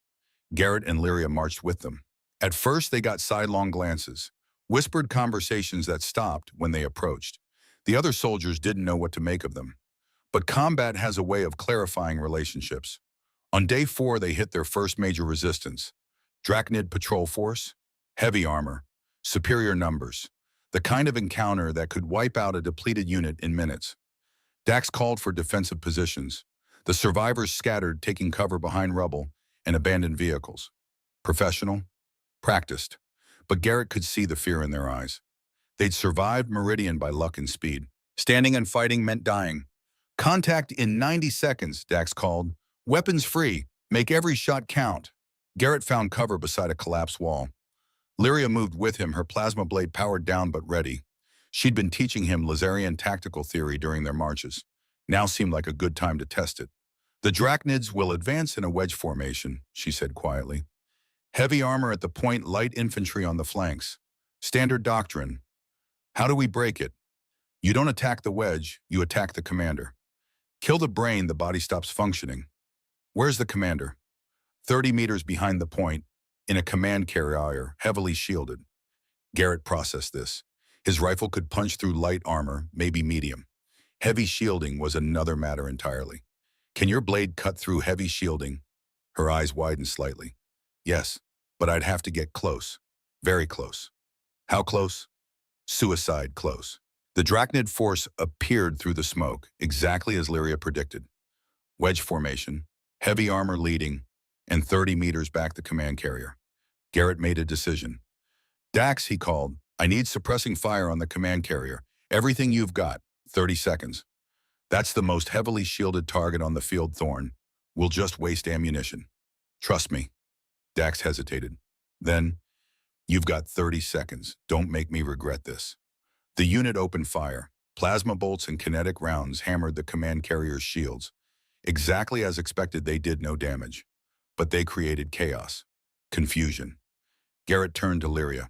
Garrett and Lyria marched with them. At first, they got sidelong glances, whispered conversations that stopped when they approached. The other soldiers didn't know what to make of them. But combat has a way of clarifying relationships. On day 4, they hit their first major resistance. Drachnid patrol force, heavy armor, superior numbers. The kind of encounter that could wipe out a depleted unit in minutes. Dax called for defensive positions. The survivors scattered, taking cover behind rubble and abandoned vehicles. Professional, practiced, but Garrett could see the fear in their eyes. They'd survived Meridian by luck and speed. Standing and fighting meant dying. Contact in 90 seconds, Dax called. Weapons free. Make every shot count. Garrett found cover beside a collapsed wall. Lyria moved with him, her plasma blade powered down but ready. She'd been teaching him Lazarian tactical theory during their marches. Now seemed like a good time to test it. The Drachnids will advance in a wedge formation, she said quietly. Heavy armor at the point, light infantry on the flanks. Standard doctrine. How do we break it? You don't attack the wedge, you attack the commander. Kill the brain, the body stops functioning. Where's the commander? 30 meters behind the point, in a command carrier, heavily shielded. Garrett processed this. His rifle could punch through light armor, maybe medium. Heavy shielding was another matter entirely. Can your blade cut through heavy shielding? Her eyes widened slightly. Yes, but I'd have to get close. Very close. How close? Suicide close. The Drachnid force appeared through the smoke, exactly as Lyria predicted. Wedge formation, heavy armor leading, and 30 meters back the command carrier. Garrett made a decision. Dax, he called, I need suppressing fire on the command carrier. Everything you've got, 30 seconds. That's the most heavily shielded target on the field, Thorn. We'll just waste ammunition. Trust me. Dax hesitated. Then, you've got 30 seconds. Don't make me regret this. The unit opened fire. Plasma bolts and kinetic rounds hammered the command carrier's shields. Exactly as expected, they did no damage. But they created chaos. Confusion. Garrett turned to Lyria.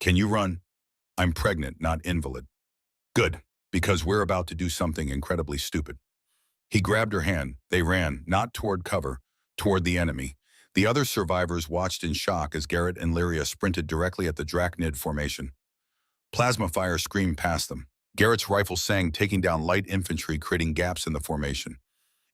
Can you run? I'm pregnant, not invalid. Good, because we're about to do something incredibly stupid. He grabbed her hand. They ran, not toward cover, toward the enemy. The other survivors watched in shock as Garrett and Lyria sprinted directly at the Drachnid formation. Plasma fire screamed past them. Garrett's rifle sang, taking down light infantry, creating gaps in the formation.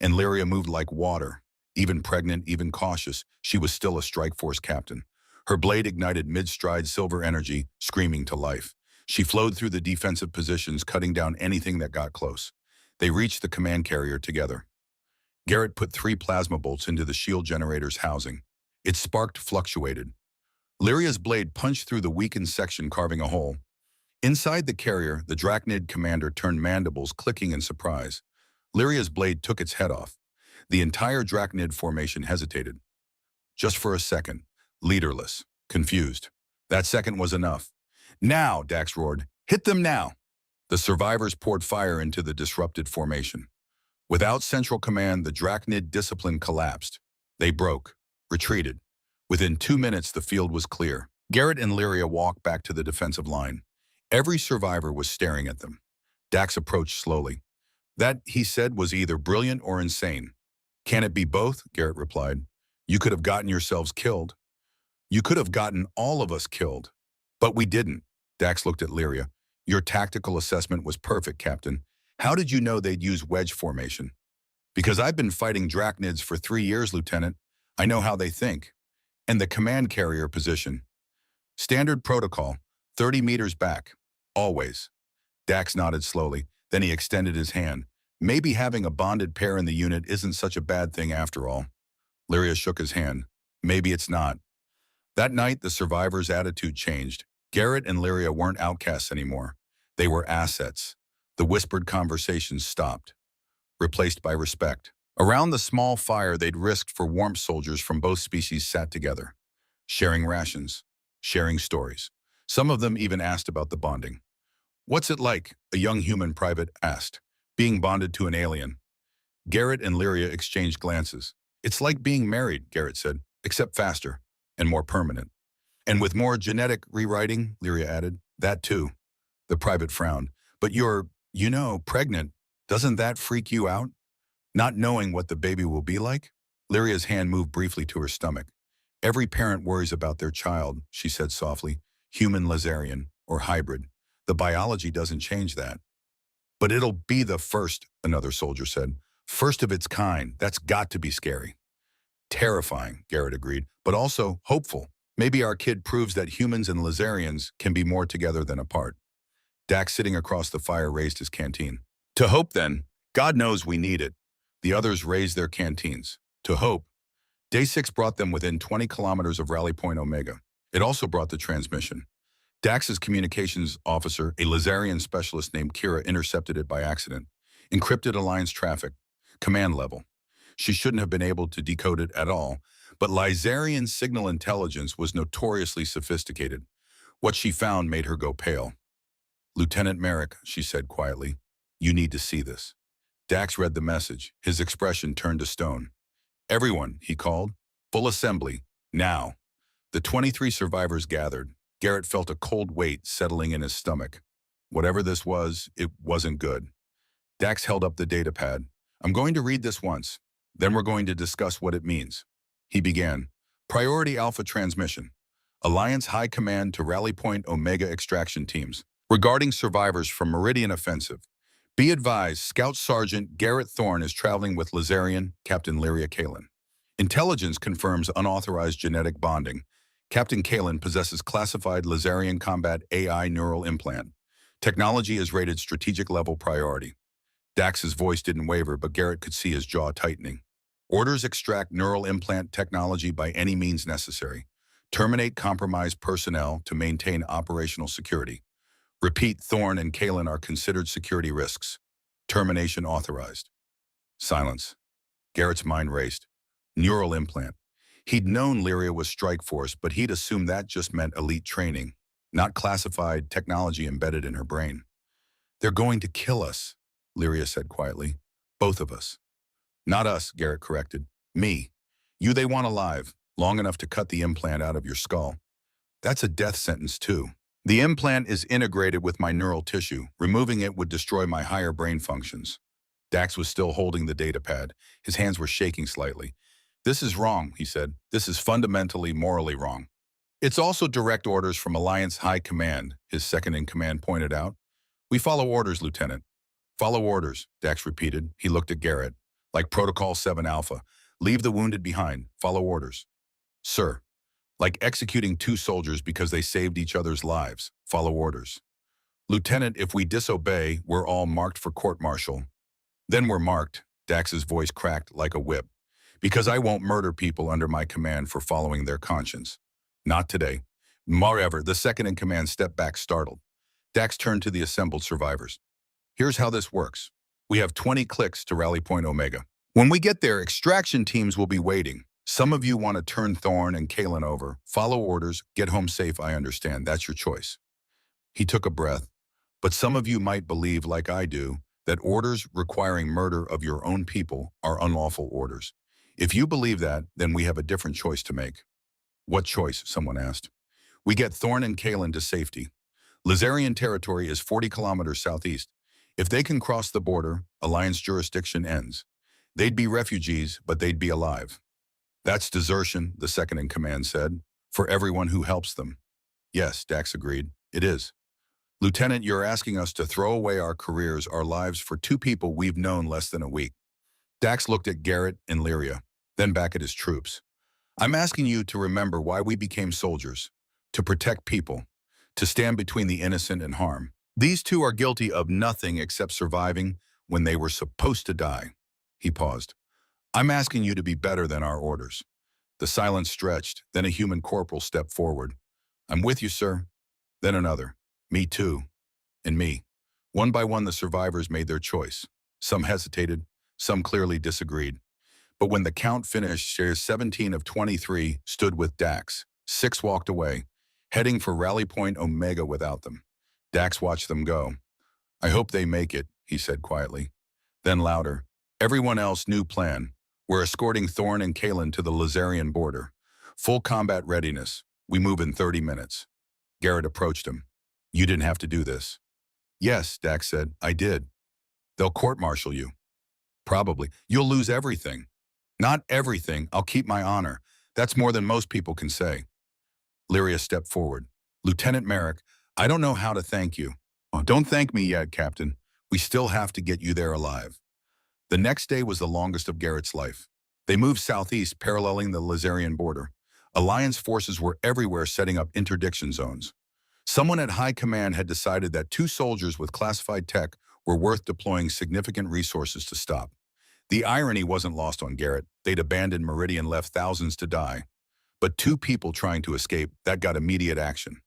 And Lyria moved like water. Even pregnant, even cautious, she was still a strike force captain. Her blade ignited mid-stride silver energy, screaming to life. She flowed through the defensive positions, cutting down anything that got close. They reached the command carrier together. Garrett put 3 plasma bolts into the shield generator's housing. It sparked, fluctuated. Lyria's blade punched through the weakened section, carving a hole. Inside the carrier, the Drachnid commander turned, mandibles clicking in surprise. Lyria's blade took its head off. The entire Drachnid formation hesitated. Just for a second, leaderless, confused. That second was enough. Now, Dax roared, hit them now. The survivors poured fire into the disrupted formation. Without central command, the Drachnid discipline collapsed. They broke, retreated. Within 2 minutes, the field was clear. Garrett and Lyria walked back to the defensive line. Every survivor was staring at them. Dax approached slowly. That, he said, was either brilliant or insane. Can it be both? Garrett replied. You could have gotten yourselves killed. You could have gotten all of us killed. But we didn't. Dax looked at Lyria. Your tactical assessment was perfect, Captain. How did you know they'd use wedge formation? Because I've been fighting Drachnids for 3 years, Lieutenant. I know how they think. And the command carrier position. Standard protocol, 30 meters back. Always. Dax nodded slowly. Then he extended his hand. Maybe having a bonded pair in the unit isn't such a bad thing after all. Lyria shook his hand. Maybe it's not. That night, the survivors' attitude changed. Garrett and Lyria weren't outcasts anymore. They were assets. The whispered conversations stopped, replaced by respect. Around the small fire they'd risked for warmth, soldiers from both species sat together, sharing rations, sharing stories. Some of them even asked about the bonding. What's it like? A young human private asked, being bonded to an alien. Garrett and Lyria exchanged glances. It's like being married, Garrett said, except faster and more permanent. And with more genetic rewriting, Lyria added. That too. The private frowned. But you're pregnant. Doesn't that freak you out? Not knowing what the baby will be like? Lyria's hand moved briefly to her stomach. Every parent worries about their child, she said softly. Human Lazarian, or hybrid. The biology doesn't change that. But it'll be the first, another soldier said. First of its kind. That's got to be scary. Terrifying, Garrett agreed, but also hopeful. Maybe our kid proves that humans and Lazarians can be more together than apart. Dax, sitting across the fire, raised his canteen. To hope, then. God knows we need it. The others raised their canteens. To hope. Day 6 brought them within 20 kilometers of Rally Point Omega. It also brought the transmission. Dax's communications officer, a Lazarian specialist named Kira, intercepted it by accident. Encrypted Alliance traffic. Command level. She shouldn't have been able to decode it at all, but Lazarian signal intelligence was notoriously sophisticated. What she found made her go pale. Lieutenant Merrick, she said quietly, you need to see this. Dax read the message. His expression turned to stone. Everyone, he called. Full assembly. Now. The 23 survivors gathered. Garrett felt a cold weight settling in his stomach. Whatever this was, it wasn't good. Dax held up the datapad. I'm going to read this once. Then we're going to discuss what it means. He began. Priority Alpha transmission. Alliance High Command to Rally Point Omega extraction teams. Regarding survivors from Meridian Offensive. Be advised, Scout Sergeant Garrett Thorne is traveling with Lazarian, Captain Lyria Kalin. Intelligence confirms unauthorized genetic bonding. Captain Kalin possesses classified Lazarian combat AI neural implant. Technology is rated strategic level priority. Dax's voice didn't waver, but Garrett could see his jaw tightening. Orders extract neural implant technology by any means necessary. Terminate compromised personnel to maintain operational security. Repeat, Thorne and Kalin are considered security risks. Termination authorized. Silence. Garrett's mind raced. Neural implant. He'd known Lyria was Strike Force, but he'd assumed that just meant elite training, not classified technology embedded in her brain. They're going to kill us, Lyria said quietly. Both of us. Not us, Garrett corrected. Me. You they want alive, long enough to cut the implant out of your skull. That's a death sentence too. The implant is integrated with my neural tissue. Removing it would destroy my higher brain functions. Dax was still holding the datapad. His hands were shaking slightly. This is wrong, he said. This is fundamentally, morally wrong. It's also direct orders from Alliance High Command, his second-in-command pointed out. We follow orders, Lieutenant. Follow orders, Dax repeated. He looked at Garrett. Like Protocol 7 Alpha. Leave the wounded behind. Follow orders. Sir. Like executing 2 soldiers because they saved each other's lives. Follow orders. Lieutenant, if we disobey, we're all marked for court-martial. Then we're marked. Dax's voice cracked like a whip. Because I won't murder people under my command for following their conscience. Not today. Moreover, the second-in-command stepped back startled. Dax turned to the assembled survivors. Here's how this works. We have 20 clicks to Rally Point Omega. When we get there, extraction teams will be waiting. Some of you want to turn Thorne and Kalin over. Follow orders. Get home safe, I understand. That's your choice. He took a breath. But some of you might believe, like I do, that orders requiring murder of your own people are unlawful orders. If you believe that, then we have a different choice to make. What choice? Someone asked. We get Thorne and Kalin to safety. Lazarian territory is 40 kilometers southeast. If they can cross the border, Alliance jurisdiction ends. They'd be refugees, but they'd be alive. That's desertion, the second-in-command said, for everyone who helps them. Yes, Dax agreed. It is. Lieutenant, you're asking us to throw away our careers, our lives for 2 people we've known less than a week. Dax looked at Garrett and Lyria, then back at his troops. I'm asking you to remember why we became soldiers. To protect people. To stand between the innocent and harm. These 2 are guilty of nothing except surviving when they were supposed to die. He paused. I'm asking you to be better than our orders. The silence stretched, then a human corporal stepped forward. I'm with you, sir. Then another. Me too. And me. One by one, the survivors made their choice. Some hesitated, some clearly disagreed. But when the count finished, 17 of 23 stood with Dax. 6 walked away, heading for Rally Point Omega without them. Dax watched them go. I hope they make it, he said quietly. Then louder. Everyone else, new plan. We're escorting Thorne and Kalen to the Lazarian border. Full combat readiness. We move in 30 minutes. Garrett approached him. You didn't have to do this. Yes, Dax said, I did. They'll court-martial you. Probably. You'll lose everything. Not everything. I'll keep my honor. That's more than most people can say. Lyria stepped forward. Lieutenant Merrick, I don't know how to thank you. Oh, don't thank me yet, Captain. We still have to get you there alive. The next day was the longest of Garrett's life. They moved southeast, paralleling the Lazarian border. Alliance forces were everywhere setting up interdiction zones. Someone at high command had decided that 2 soldiers with classified tech were worth deploying significant resources to stop. The irony wasn't lost on Garrett. They'd abandoned Meridian, left thousands to die. But 2 people trying to escape, that got immediate action.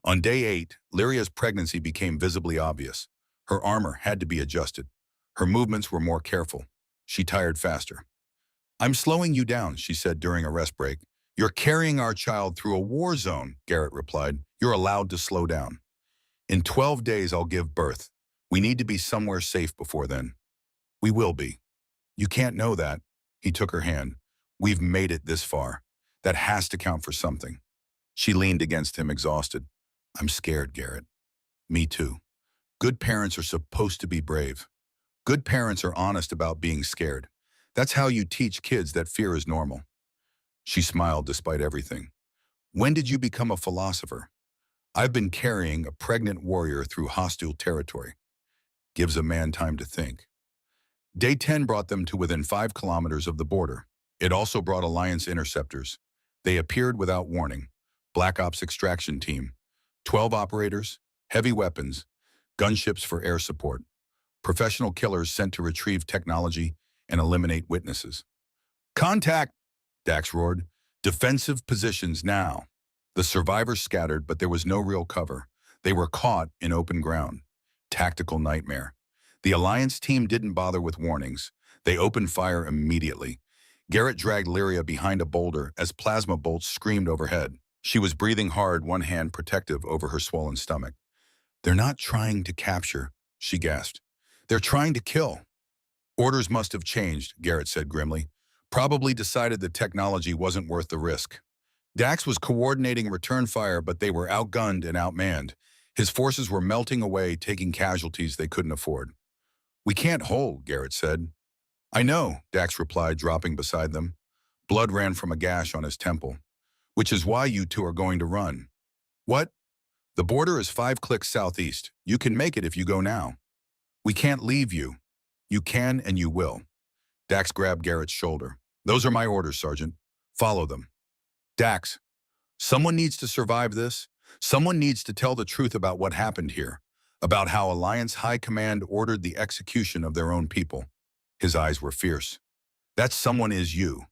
On day 8, Lyria's pregnancy became visibly obvious. Her armor had to be adjusted. Her movements were more careful. She tired faster. I'm slowing you down, she said during a rest break. You're carrying our child through a war zone, Garrett replied. You're allowed to slow down. In 12 days, I'll give birth. We need to be somewhere safe before then. We will be. You can't know that. He took her hand. We've made it this far. That has to count for something. She leaned against him, exhausted. I'm scared, Garrett. Me too. Good parents are supposed to be brave. Good parents are honest about being scared. That's how you teach kids that fear is normal. She smiled despite everything. When did you become a philosopher? I've been carrying a pregnant warrior through hostile territory. Gives a man time to think. Day 10 brought them to within 5 kilometers of the border. It also brought Alliance interceptors. They appeared without warning. Black Ops extraction team. 12 operators, heavy weapons, gunships for air support. Professional killers sent to retrieve technology and eliminate witnesses. Contact, Dax roared. Defensive positions now. The survivors scattered, but there was no real cover. They were caught in open ground. Tactical nightmare. The Alliance team didn't bother with warnings. They opened fire immediately. Garrett dragged Lyria behind a boulder as plasma bolts screamed overhead. She was breathing hard, one hand protective over her swollen stomach. They're not trying to capture, she gasped. They're trying to kill. Orders must have changed, Garrett said grimly. Probably decided the technology wasn't worth the risk. Dax was coordinating return fire, but they were outgunned and outmanned. His forces were melting away, taking casualties they couldn't afford. We can't hold, Garrett said. I know, Dax replied, dropping beside them. Blood ran from a gash on his temple. Which is why you 2 are going to run. What? The border is 5 clicks southeast. You can make it if you go now. We can't leave you. You can and you will. Dax grabbed Garrett's shoulder. Those are my orders, Sergeant. Follow them. Dax, someone needs to survive this. Someone needs to tell the truth about what happened here, about how Alliance High Command ordered the execution of their own people. His eyes were fierce. That someone is you.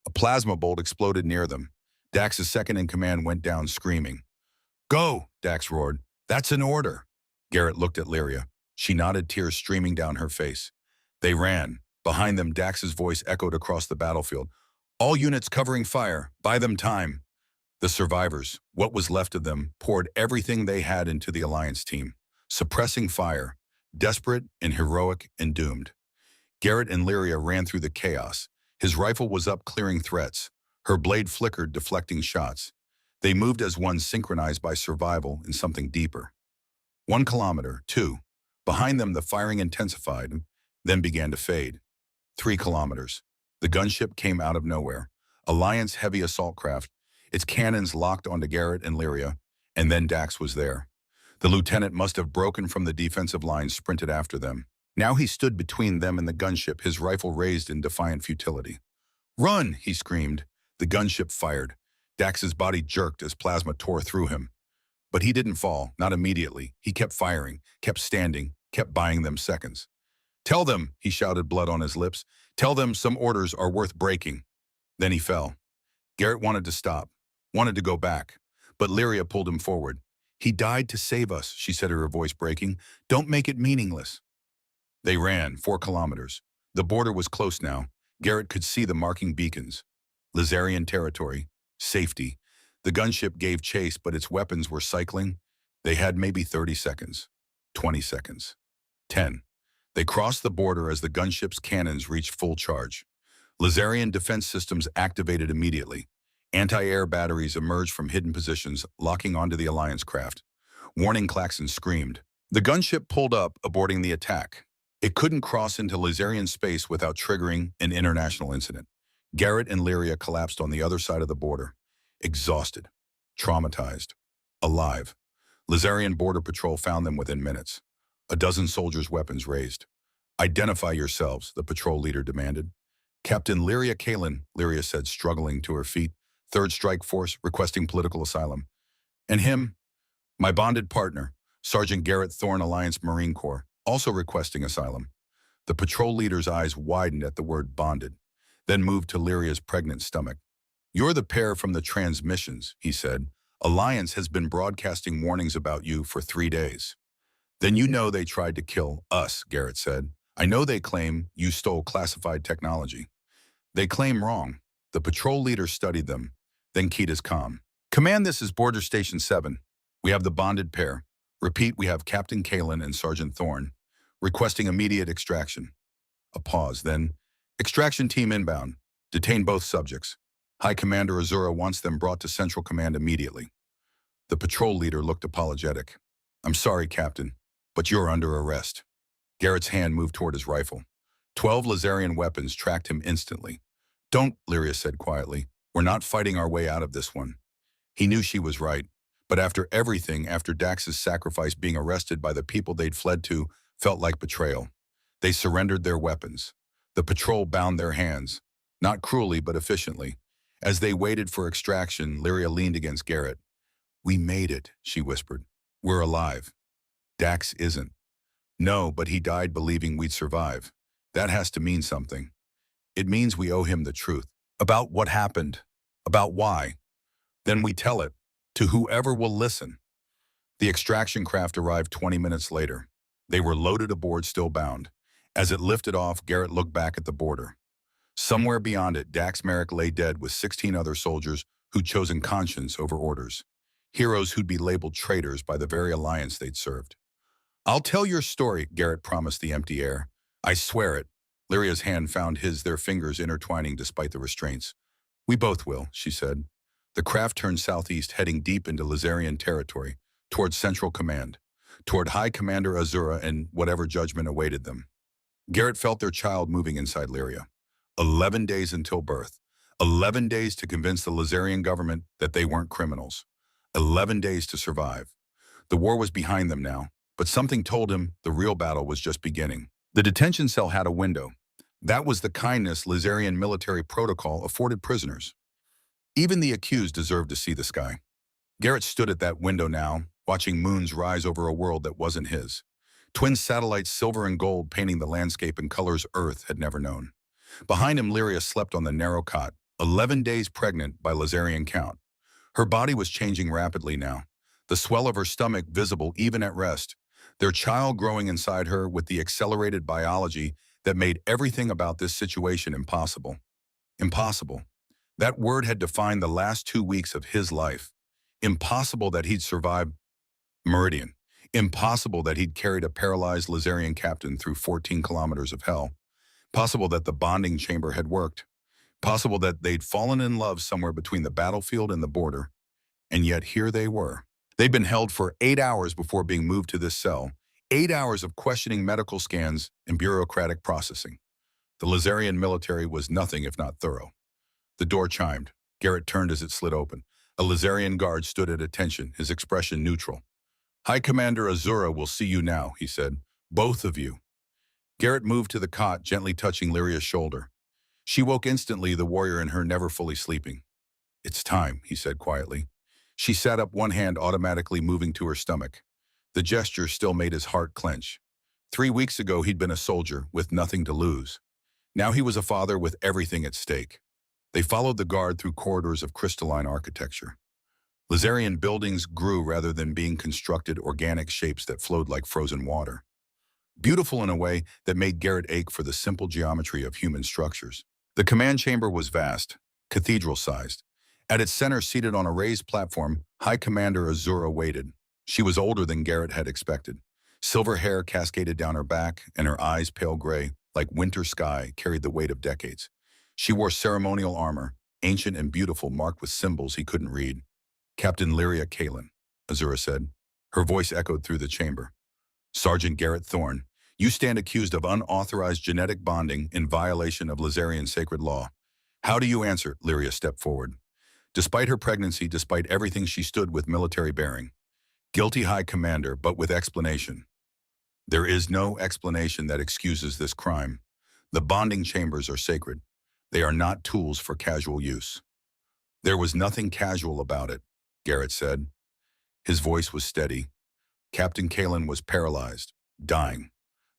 A plasma bolt exploded near them. Dax's second-in-command went down screaming. Go, Dax roared. That's an order. Garrett looked at Lyria. She nodded, tears streaming down her face. They ran. Behind them, Dax's voice echoed across the battlefield. All units covering fire. Buy them time. The survivors, what was left of them, poured everything they had into the Alliance team, suppressing fire, desperate and heroic and doomed. Garrett and Lyria ran through the chaos. His rifle was up, clearing threats. Her blade flickered, deflecting shots. They moved as one, synchronized by survival in something deeper. 1 kilometer, 2. Behind them, the firing intensified, then began to fade. 3 kilometers. The gunship came out of nowhere. Alliance heavy assault craft, its cannons locked onto Garrett and Lyria, and then Dax was there. The lieutenant must have broken from the defensive line, sprinted after them. Now he stood between them and the gunship, his rifle raised in defiant futility. Run, he screamed. The gunship fired. Dax's body jerked as plasma tore through him. But he didn't fall, not immediately. He kept firing, kept standing, kept buying them seconds. Tell them, he shouted, blood on his lips. Tell them some orders are worth breaking. Then he fell. Garrett wanted to stop, wanted to go back, but Lyria pulled him forward. He died to save us, she said, her voice breaking. Don't make it meaningless. They ran 4 kilometers. The border was close now. Garrett could see the marking beacons. Lazarian territory, safety. The gunship gave chase, but its weapons were cycling. They had maybe 30 seconds, 20 seconds, 10. They crossed the border as the gunship's cannons reached full charge. Lazarian defense systems activated immediately. Anti-air batteries emerged from hidden positions, locking onto the Alliance craft. Warning klaxons screamed. The gunship pulled up, aborting the attack. It couldn't cross into Lazarian space without triggering an international incident. Garrett and Lyria collapsed on the other side of the border, exhausted, traumatized, alive. Lazarian Border Patrol found them within minutes. A dozen soldiers' weapons raised. Identify yourselves, the patrol leader demanded. Captain Lyria Kalin, Lyria said, struggling to her feet. Third Strike Force, requesting political asylum. And him, my bonded partner, Sergeant Garrett Thorne, Alliance Marine Corps, also requesting asylum. The patrol leader's eyes widened at the word bonded, then moved to Lyria's pregnant stomach. You're the pair from the transmissions, he said. Alliance has been broadcasting warnings about you for 3 days. Then you know they tried to kill us, Garrett said. I know they claim you stole classified technology. They claim wrong. The patrol leader studied them, then keyed his comm. Command, this is Border Station 7. We have the bonded pair. Repeat, we have Captain Kalin and Sergeant Thorne, requesting immediate extraction. A pause, then, extraction team inbound. Detain both subjects. High Commander Azura wants them brought to Central Command immediately. The patrol leader looked apologetic. I'm sorry, Captain, but you're under arrest. Garrett's hand moved toward his rifle. 12 Lazarian weapons tracked him instantly. Don't, Lyria said quietly. We're not fighting our way out of this one. He knew she was right, but after everything, after Dax's sacrifice, being arrested by the people they'd fled to felt like betrayal. They surrendered their weapons. The patrol bound their hands, not cruelly but efficiently. As they waited for extraction, Lyria leaned against Garrett. We made it, she whispered. We're alive. Dax isn't. No, but he died believing we'd survive. That has to mean something. It means we owe him the truth. About what happened. About why. Then we tell it. To whoever will listen. The extraction craft arrived 20 minutes later. They were loaded aboard, still bound. As it lifted off, Garrett looked back at the border. Somewhere beyond it, Dax Merrick lay dead with 16 other soldiers who'd chosen conscience over orders. Heroes who'd be labeled traitors by the very alliance they'd served. I'll tell your story, Garrett promised the empty air. I swear it. Lyria's hand found his, their fingers intertwining despite the restraints. We both will, she said. The craft turned southeast, heading deep into Lazarian territory, toward Central Command, toward High Commander Azura and whatever judgment awaited them. Garrett felt their child moving inside Lyria. 11 days until birth. 11 days to convince the Lazarian government that they weren't criminals. 11 days to survive. The war was behind them now, but something told him the real battle was just beginning. The detention cell had a window. That was the kindness Lazarian military protocol afforded prisoners. Even the accused deserved to see the sky. Garrett stood at that window now, watching moons rise over a world that wasn't his. Twin satellites, silver and gold, painting the landscape in colors Earth had never known. Behind him, Lyria slept on the narrow cot, 11 days pregnant by Lazarian count. Her body was changing rapidly now, the swell of her stomach visible even at rest, their child growing inside her with the accelerated biology that made everything about this situation impossible. Impossible. That word had defined the last 2 weeks of his life. Impossible that he'd survived Meridian. Impossible that he'd carried a paralyzed Lazarian captain through 14 kilometers of hell. Possible that the bonding chamber had worked. Possible that they'd fallen in love somewhere between the battlefield and the border. And yet here they were. They'd been held for 8 hours before being moved to this cell. 8 hours of questioning medical scans and bureaucratic processing. The Lazarian military was nothing if not thorough. The door chimed. Garrett turned as it slid open. A Lazarian guard stood at attention, his expression neutral. High Commander Azura will see you now, he said. Both of you. Garrett moved to the cot, gently touching Lyria's shoulder. She woke instantly, the warrior in her never fully sleeping. It's time, he said quietly. She sat up, one hand automatically moving to her stomach. The gesture still made his heart clench. 3 weeks ago, he'd been a soldier with nothing to lose. Now he was a father with everything at stake. They followed the guard through corridors of crystalline architecture. Lazarian buildings grew rather than being constructed, organic shapes that flowed like frozen water. Beautiful in a way that made Garrett ache for the simple geometry of human structures. The command chamber was vast, cathedral-sized. At its center, seated on a raised platform, High Commander Azura waited. She was older than Garrett had expected. Silver hair cascaded down her back, and her eyes, pale gray, like winter sky, carried the weight of decades. She wore ceremonial armor, ancient and beautiful, marked with symbols he couldn't read. Captain Lyria Kalin, Azura said. Her voice echoed through the chamber. Sergeant Garrett Thorne, you stand accused of unauthorized genetic bonding in violation of Lazarian sacred law. How do you answer? Lyria stepped forward. Despite her pregnancy, despite everything, she stood with military bearing. Guilty High Commander, but with explanation. There is no explanation that excuses this crime. The bonding chambers are sacred. They are not tools for casual use. There was nothing casual about it, Garrett said. His voice was steady. Captain Kalin was paralyzed, dying.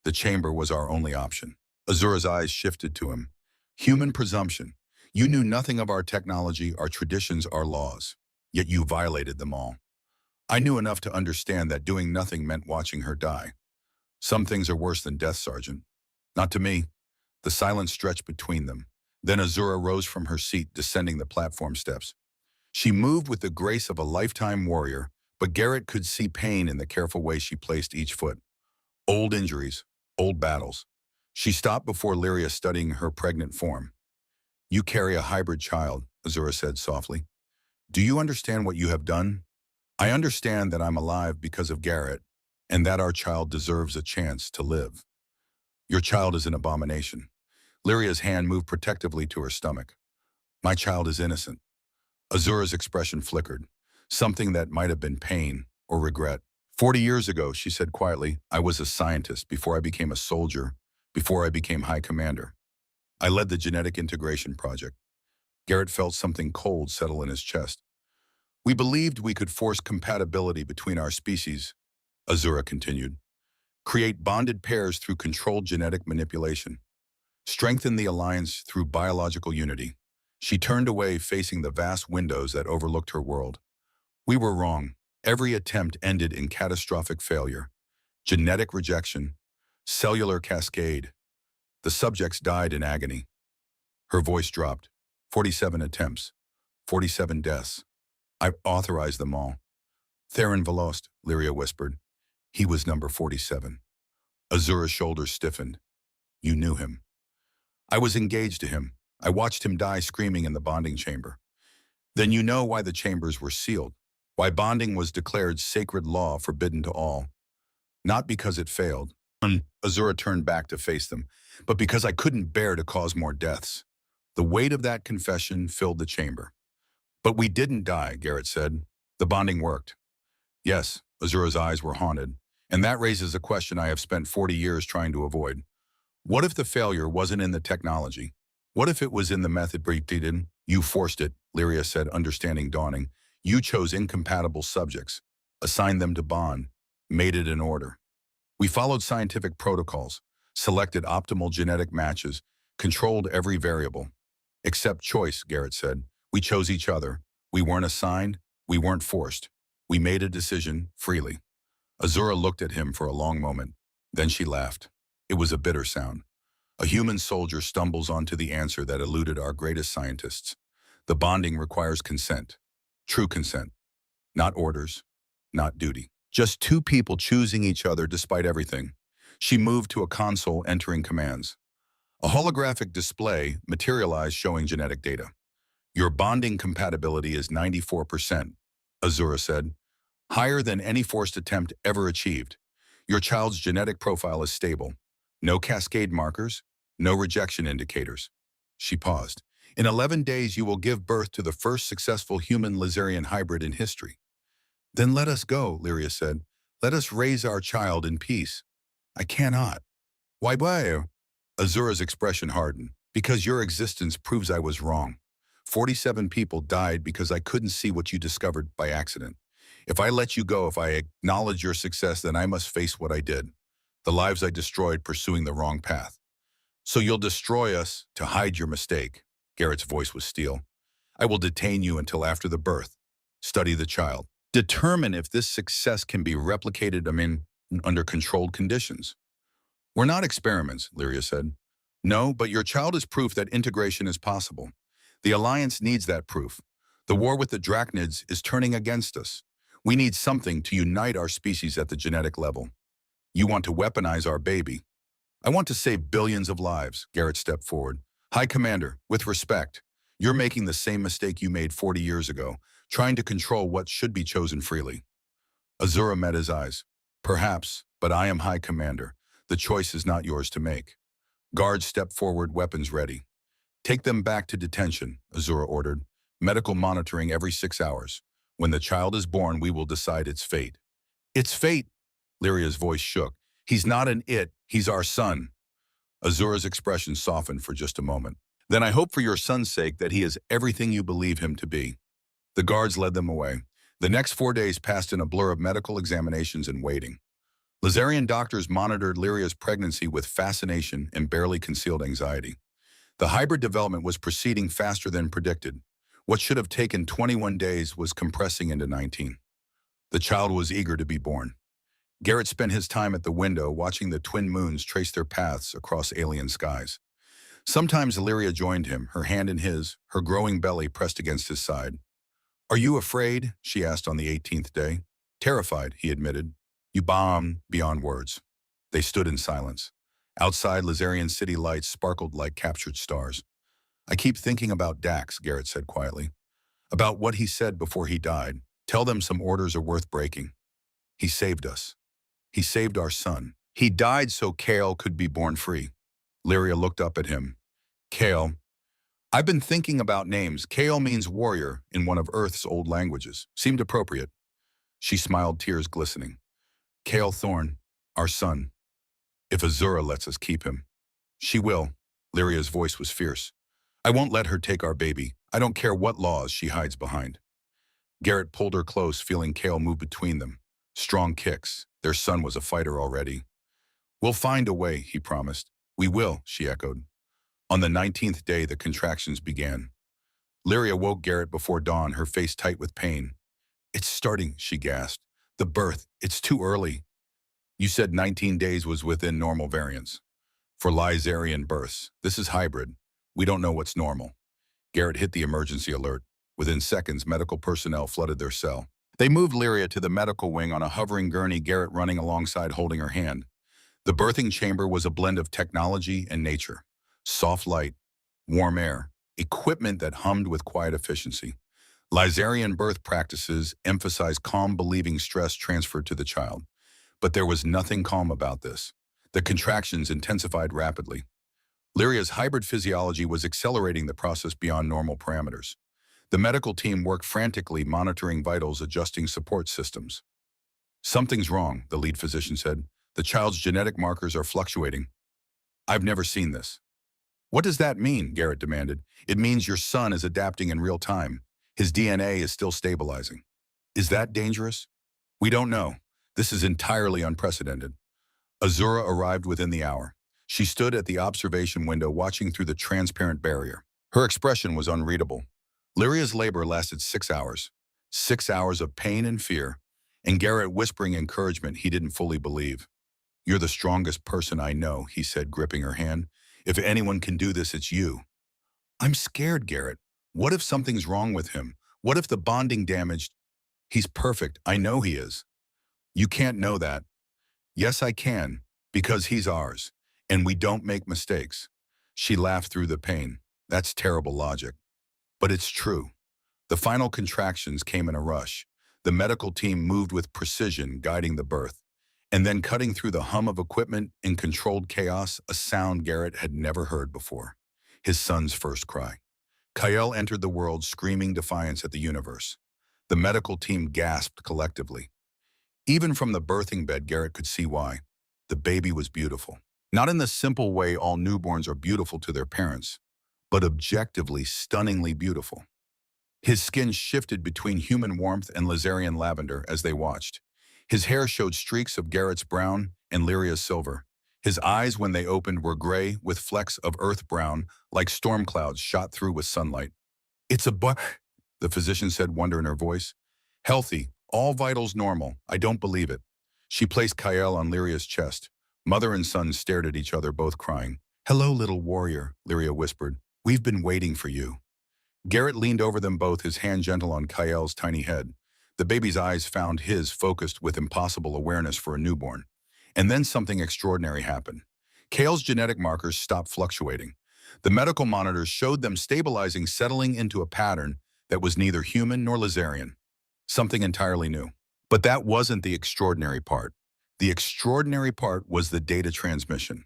The chamber was our only option. Azura's eyes shifted to him. Human presumption. You knew nothing of our technology, our traditions, our laws. Yet you violated them all. I knew enough to understand that doing nothing meant watching her die. Some things are worse than death, Sergeant. Not to me. The silence stretched between them. Then Azura rose from her seat, descending the platform steps. She moved with the grace of a lifetime warrior, but Garrett could see pain in the careful way she placed each foot. Old injuries, old battles. She stopped before Lyria, studying her pregnant form. You carry a hybrid child, Azura said softly. Do you understand what you have done? I understand that I'm alive because of Garrett, and that our child deserves a chance to live. Your child is an abomination. Lyria's hand moved protectively to her stomach. My child is innocent. Azura's expression flickered, something that might have been pain or regret. 40 years ago, she said quietly, I was a scientist before I became a soldier, before I became High Commander. I led the genetic integration project. Garrett felt something cold settle in his chest. We believed we could force compatibility between our species, Azura continued. Create bonded pairs through controlled genetic manipulation. Strengthen the alliance through biological unity. She turned away, facing the vast windows that overlooked her world. We were wrong. Every attempt ended in catastrophic failure. Genetic rejection, cellular cascade. The subjects died in agony. Her voice dropped. 47 attempts. 47 deaths. I authorized them all. Terran Velost, Lyria whispered. He was number 47. Azura's shoulders stiffened. You knew him. I was engaged to him. I watched him die screaming in the bonding chamber. Then you know why the chambers were sealed, why bonding was declared sacred law forbidden to all. Not because it failed. Azura turned back to face them, but because I couldn't bear to cause more deaths. The weight of that confession filled the chamber. But we didn't die, Garrett said. The bonding worked. Yes, Azura's eyes were haunted, and that raises a question I have spent 40 years trying to avoid. What if the failure wasn't in the technology? What if it was in the method Brightiden? You forced it, Lyria said, understanding dawning. You chose incompatible subjects, assigned them to bond, made it an order. We followed scientific protocols, selected optimal genetic matches, controlled every variable. Except choice, Garrett said. We chose each other. We weren't assigned. We weren't forced. We made a decision freely. Azura looked at him for a long moment. Then she laughed. It was a bitter sound. A human soldier stumbles onto the answer that eluded our greatest scientists. The bonding requires consent. True consent. Not orders. Not duty. Just two people choosing each other despite everything. She moved to a console, entering commands. A holographic display materialized, showing genetic data. Your bonding compatibility is 94%, Azura said. Higher than any forced attempt ever achieved. Your child's genetic profile is stable. No cascade markers, no rejection indicators. She paused. In 11 days, you will give birth to the first successful human Lazarian hybrid in history. Then let us go, Lyria said. Let us raise our child in peace. I cannot. Why? Azura's expression hardened. Because your existence proves I was wrong. 47 people died because I couldn't see what you discovered by accident. If I let you go, if I acknowledge your success, then I must face what I did. The lives I destroyed pursuing the wrong path. So you'll destroy us to hide your mistake. Garrett's voice was steel. I will detain you until after the birth. Study the child. Determine if this success can be replicated under controlled conditions. We're not experiments, Lyria said. No, but your child is proof that integration is possible. The Alliance needs that proof. The war with the Drachnids is turning against us. We need something to unite our species at the genetic level. You want to weaponize our baby. I want to save billions of lives, Garrett stepped forward. High Commander, with respect, you're making the same mistake you made 40 years ago, trying to control what should be chosen freely. Azura met his eyes. Perhaps, but I am High Commander. The choice is not yours to make. Guards stepped forward, weapons ready. Take them back to detention, Azura ordered. Medical monitoring every 6 hours. When the child is born, we will decide its fate. Its fate? Lyria's voice shook. He's not an it, he's our son. Azura's expression softened for just a moment. Then I hope for your son's sake that he is everything you believe him to be. The guards led them away. The next 4 days passed in a blur of medical examinations and waiting. Lazarian doctors monitored Lyria's pregnancy with fascination and barely concealed anxiety. The hybrid development was proceeding faster than predicted. What should have taken 21 days was compressing into 19. The child was eager to be born. Garrett spent his time at the window watching the twin moons trace their paths across alien skies. Sometimes Illyria joined him, her hand in his, her growing belly pressed against his side. "Are you afraid?" she asked on the 18th day. "Terrified," he admitted. "You bomb beyond words." They stood in silence. Outside, Lazarian city lights sparkled like captured stars. "I keep thinking about Dax," Garrett said quietly. "About what he said before he died. Tell them some orders are worth breaking. He saved us. He saved our son. He died so Kale could be born free." Lyria looked up at him. "Kale. I've been thinking about names. Kale means warrior in one of Earth's old languages. Seemed appropriate." She smiled, tears glistening. "Kale Thorn, our son. If Azura lets us keep him." "She will." Lyria's voice was fierce. "I won't let her take our baby. I don't care what laws she hides behind." Garrett pulled her close, feeling Kale move between them. Strong kicks. Their son was a fighter already. "We'll find a way," he promised. "We will," she echoed. On the 19th day, the contractions began. Lyria woke Garrett before dawn, her face tight with pain. "It's starting," she gasped. "The birth. It's too early." "You said 19 days was within normal variance." "For Lyzarian births. This is hybrid. We don't know what's normal." Garrett hit the emergency alert. Within seconds, medical personnel flooded their cell. They moved Lyria to the medical wing on a hovering gurney, Garrett running alongside holding her hand. The birthing chamber was a blend of technology and nature. Soft light, warm air, equipment that hummed with quiet efficiency. Lyzarian birth practices emphasized calm, believing stress transferred to the child. But there was nothing calm about this. The contractions intensified rapidly. Lyria's hybrid physiology was accelerating the process beyond normal parameters. The medical team worked frantically, monitoring vitals, adjusting support systems. "Something's wrong," the lead physician said. "The child's genetic markers are fluctuating." "I've never seen this." "What does that mean?" Garrett demanded. "It means your son is adapting in real time. His DNA is still stabilizing." "Is that dangerous?" "We don't know. This is entirely unprecedented." Azura arrived within the hour. She stood at the observation window watching through the transparent barrier. Her expression was unreadable. Lyria's labor lasted 6 hours. 6 hours of pain and fear, and Garrett whispering encouragement he didn't fully believe. "You're the strongest person I know," he said, gripping her hand. "If anyone can do this, it's you." "I'm scared, Garrett. What if something's wrong with him? What if the bonding damaged?" "He's perfect. I know he is." "You can't know that." "Yes, I can, because he's ours, and we don't make mistakes." She laughed through the pain. "That's terrible logic. But it's true." The final contractions came in a rush. The medical team moved with precision, guiding the birth. And then cutting through the hum of equipment in controlled chaos, a sound Garrett had never heard before. His son's first cry. Kyle entered the world screaming defiance at the universe. The medical team gasped collectively. Even from the birthing bed, Garrett could see why. The baby was beautiful. Not in the simple way all newborns are beautiful to their parents, but objectively, stunningly beautiful. His skin shifted between human warmth and Lazarian lavender as they watched. His hair showed streaks of Garrett's brown and Lyria's silver. His eyes, when they opened, were gray with flecks of earth brown, like storm clouds shot through with sunlight. "It's a boy," the physician said, wonder in her voice. "Healthy, all vitals normal. I don't believe it." She placed Kyle on Lyria's chest. Mother and son stared at each other, both crying. "Hello, little warrior," Lyria whispered. "We've been waiting for you." Garrett leaned over them both, his hand gentle on Kyle's tiny head. The baby's eyes found his, focused with impossible awareness for a newborn. And then something extraordinary happened. Kale's genetic markers stopped fluctuating. The medical monitors showed them stabilizing, settling into a pattern that was neither human nor Lazarian, something entirely new. But that wasn't the extraordinary part. The extraordinary part was the data transmission.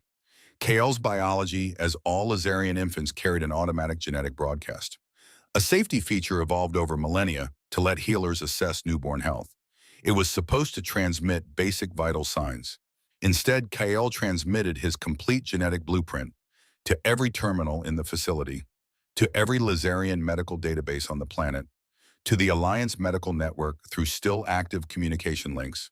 Kael's biology, as all Lazarian infants, carried an automatic genetic broadcast. A safety feature evolved over millennia to let healers assess newborn health. It was supposed to transmit basic vital signs. Instead, Kael transmitted his complete genetic blueprint to every terminal in the facility, to every Lazarian medical database on the planet, to the Alliance Medical Network through still active communication links.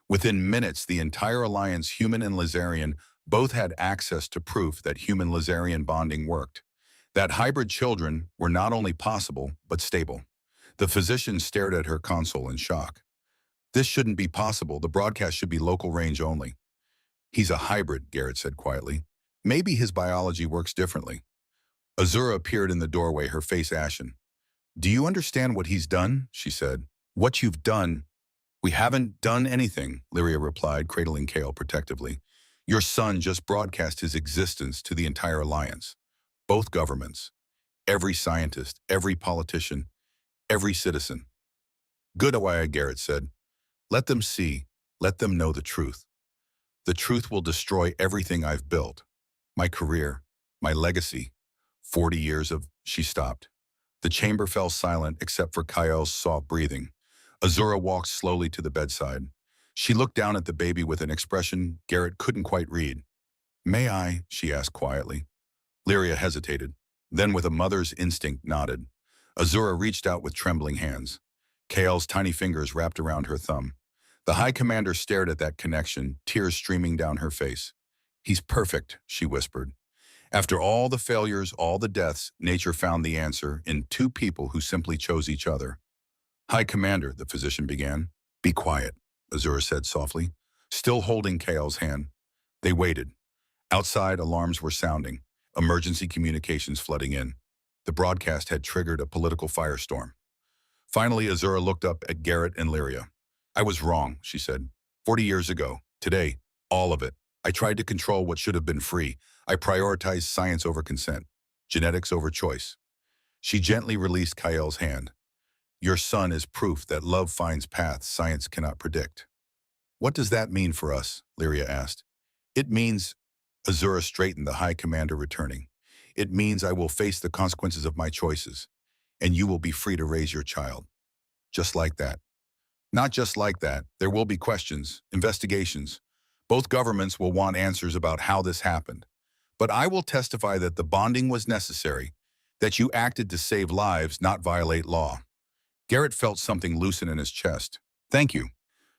Within minutes, the entire Alliance, human and Lazarian, both had access to proof that human-Lazarian bonding worked, that hybrid children were not only possible, but stable. The physician stared at her console in shock. This shouldn't be possible. The broadcast should be local range only. He's a hybrid, Garrett said quietly. Maybe his biology works differently. Azura appeared in the doorway, her face ashen. Do you understand what he's done? She said. What you've done? We haven't done anything, Lyria replied, cradling Kael protectively. Your son just broadcast his existence to the entire Alliance. Both governments. Every scientist, every politician, every citizen. Good, Garrett said. Let them see. Let them know the truth. The truth will destroy everything I've built. My career, my legacy. 40 years of... She stopped. The chamber fell silent except for Kael's soft breathing. Azura walked slowly to the bedside. She looked down at the baby with an expression Garrett couldn't quite read. May I? She asked quietly. Lyria hesitated, then with a mother's instinct nodded. Azura reached out with trembling hands. Kael's tiny fingers wrapped around her thumb. The High Commander stared at that connection, tears streaming down her face. He's perfect, she whispered. After all the failures, all the deaths, nature found the answer in two people who simply chose each other. High Commander, the physician began. Be quiet, Azura said softly, still holding Kael's hand. They waited. Outside, alarms were sounding, emergency communications flooding in. The broadcast had triggered a political firestorm. Finally, Azura looked up at Garrett and Lyria. I was wrong, she said. 40 years ago, today, all of it. I tried to control what should have been free. I prioritized science over consent, genetics over choice. She gently released Kael's hand. Your son is proof that love finds paths science cannot predict. What does that mean for us? Lyria asked. It means, Azura straightened, the High Commander returning. It means I will face the consequences of my choices, and you will be free to raise your child. Just like that. Not just like that. There will be questions, investigations. Both governments will want answers about how this happened. But I will testify that the bonding was necessary, that you acted to save lives, not violate law. Garrett felt something loosen in his chest. Thank you.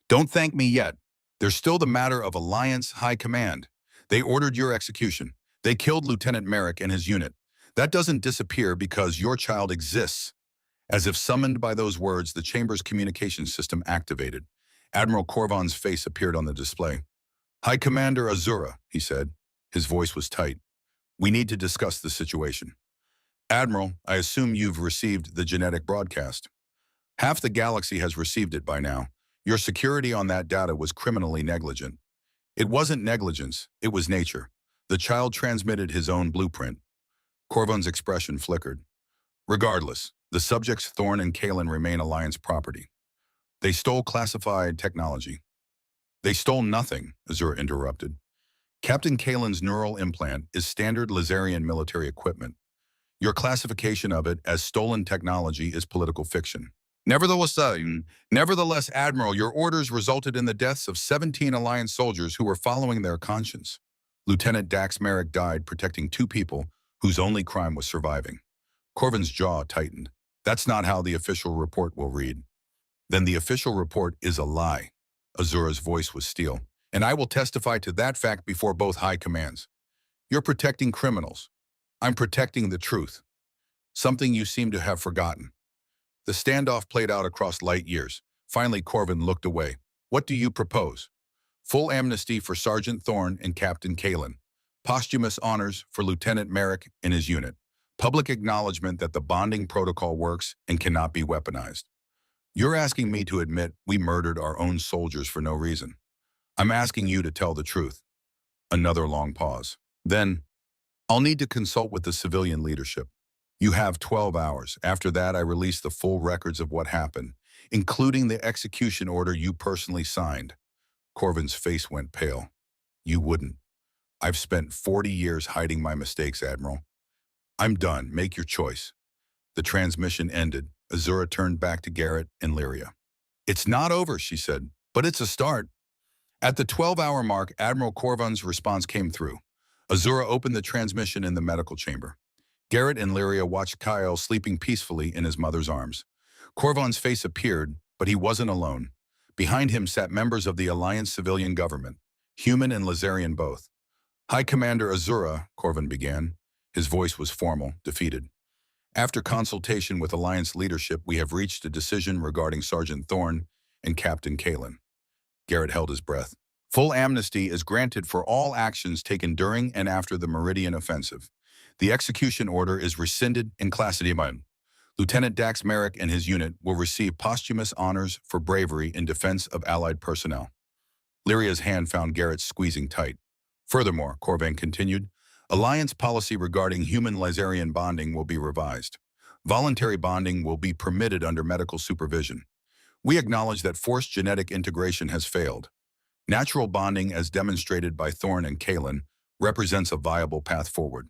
Don't thank me yet. There's still the matter of Alliance High Command. They ordered your execution. They killed Lieutenant Merrick and his unit. That doesn't disappear because your child exists. As if summoned by those words, the chamber's communication system activated. Admiral Korvan's face appeared on the display. High Commander Azura, he said. His voice was tight. We need to discuss the situation. Admiral, I assume you've received the genetic broadcast. Half the galaxy has received it by now. Your security on that data was criminally negligent. It wasn't negligence, it was nature. The child transmitted his own blueprint. Korvan's expression flickered. Regardless, the subjects Thorn and Kalen remain Alliance property. They stole classified technology. They stole nothing, Azura interrupted. Captain Kalen's neural implant is standard Lazarian military equipment. Your classification of it as stolen technology is political fiction. Nevertheless, Admiral, your orders resulted in the deaths of 17 Alliance soldiers who were following their conscience. Lieutenant Dax Merrick died protecting two people whose only crime was surviving. Korvan's jaw tightened. That's not how the official report will read. Then the official report is a lie. Azura's voice was steel. And I will testify to that fact before both high commands. You're protecting criminals. I'm protecting the truth. Something you seem to have forgotten. The standoff played out across light years. Finally, Korvan looked away. What do you propose? Full amnesty for Sergeant Thorn and Captain Kalen. Posthumous honors for Lieutenant Merrick and his unit. Public acknowledgement that the bonding protocol works and cannot be weaponized. You're asking me to admit we murdered our own soldiers for no reason. I'm asking you to tell the truth. Another long pause. Then, I'll need to consult with the civilian leadership. You have 12 hours. After that, I release the full records of what happened, including the execution order you personally signed. Corvin's face went pale. You wouldn't. I've spent 40 years hiding my mistakes, Admiral. I'm done. Make your choice. The transmission ended. Azura turned back to Garrett and Lyria. It's not over, she said, but it's a start. At the 12-hour mark, Admiral Corvin's response came through. Azura opened the transmission in the medical chamber. Garrett and Lyria watched Kyle sleeping peacefully in his mother's arms. Corvin's face appeared, but he wasn't alone. Behind him sat members of the Alliance civilian government, human and Lazarian both. High Commander Azura, Corvin began. His voice was formal, defeated. After consultation with Alliance leadership, we have reached a decision regarding Sergeant Thorne and Captain Kalen. Garrett held his breath. Full amnesty is granted for all actions taken during and after the Meridian offensive. The execution order is rescinded and classified. Lieutenant Dax Merrick and his unit will receive posthumous honors for bravery in defense of Allied personnel. Lyria's hand found Garrett's squeezing tight. Furthermore, Corvin continued, Alliance policy regarding human-Lazarian bonding will be revised. Voluntary bonding will be permitted under medical supervision. We acknowledge that forced genetic integration has failed. Natural bonding, as demonstrated by Thorne and Kalen, represents a viable path forward.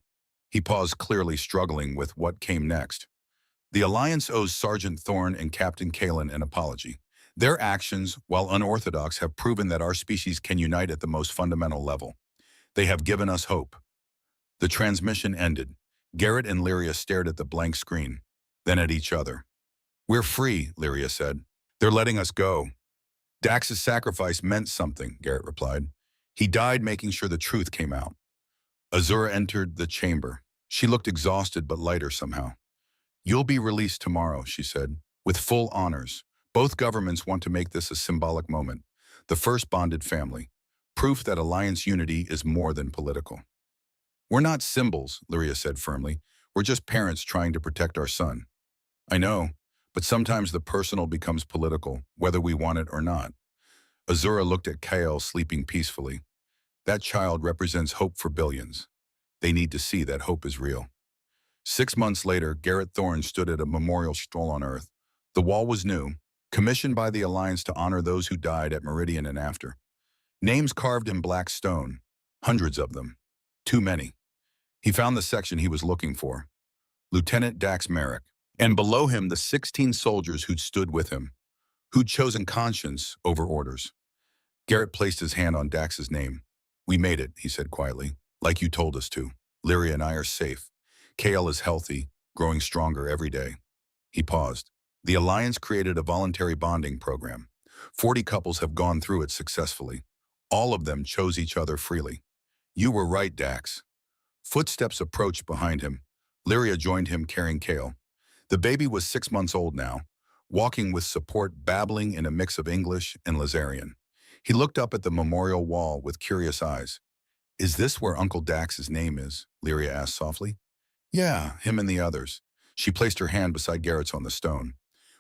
He paused, clearly struggling with what came next. The Alliance owes Sergeant Thorne and Captain Kalen an apology. Their actions, while unorthodox, have proven that our species can unite at the most fundamental level. They have given us hope. The transmission ended. Garrett and Lyria stared at the blank screen, then at each other. We're free, Lyria said. They're letting us go. Dax's sacrifice meant something, Garrett replied. He died making sure the truth came out. Azura entered the chamber. She looked exhausted but lighter somehow. You'll be released tomorrow, she said, with full honors. Both governments want to make this a symbolic moment. The first bonded family. Proof that Alliance unity is more than political. We're not symbols, Lyria said firmly. We're just parents trying to protect our son. I know, but sometimes the personal becomes political, whether we want it or not. Azura looked at Kale sleeping peacefully. That child represents hope for billions. They need to see that hope is real. 6 months later, Garrett Thorne stood at a memorial stone on Earth. The wall was new, commissioned by the Alliance to honor those who died at Meridian and after. Names carved in black stone, hundreds of them. Too many. He found the section he was looking for. Lieutenant Dax Merrick. And below him, the 16 soldiers who'd stood with him, who'd chosen conscience over orders. Garrett placed his hand on Dax's name. We made it, he said quietly, like you told us to. Lyria and I are safe. Kale is healthy, growing stronger every day. He paused. The Alliance created a voluntary bonding program. 40 couples have gone through it successfully. All of them chose each other freely. You were right, Dax. Footsteps approached behind him. Lyria joined him carrying Kale. The baby was 6 months old now, walking with support, babbling in a mix of English and Lazarian. He looked up at the memorial wall with curious eyes. Is this where Uncle Dax's name is? Lyria asked softly. Yeah, him and the others. She placed her hand beside Garrett's on the stone.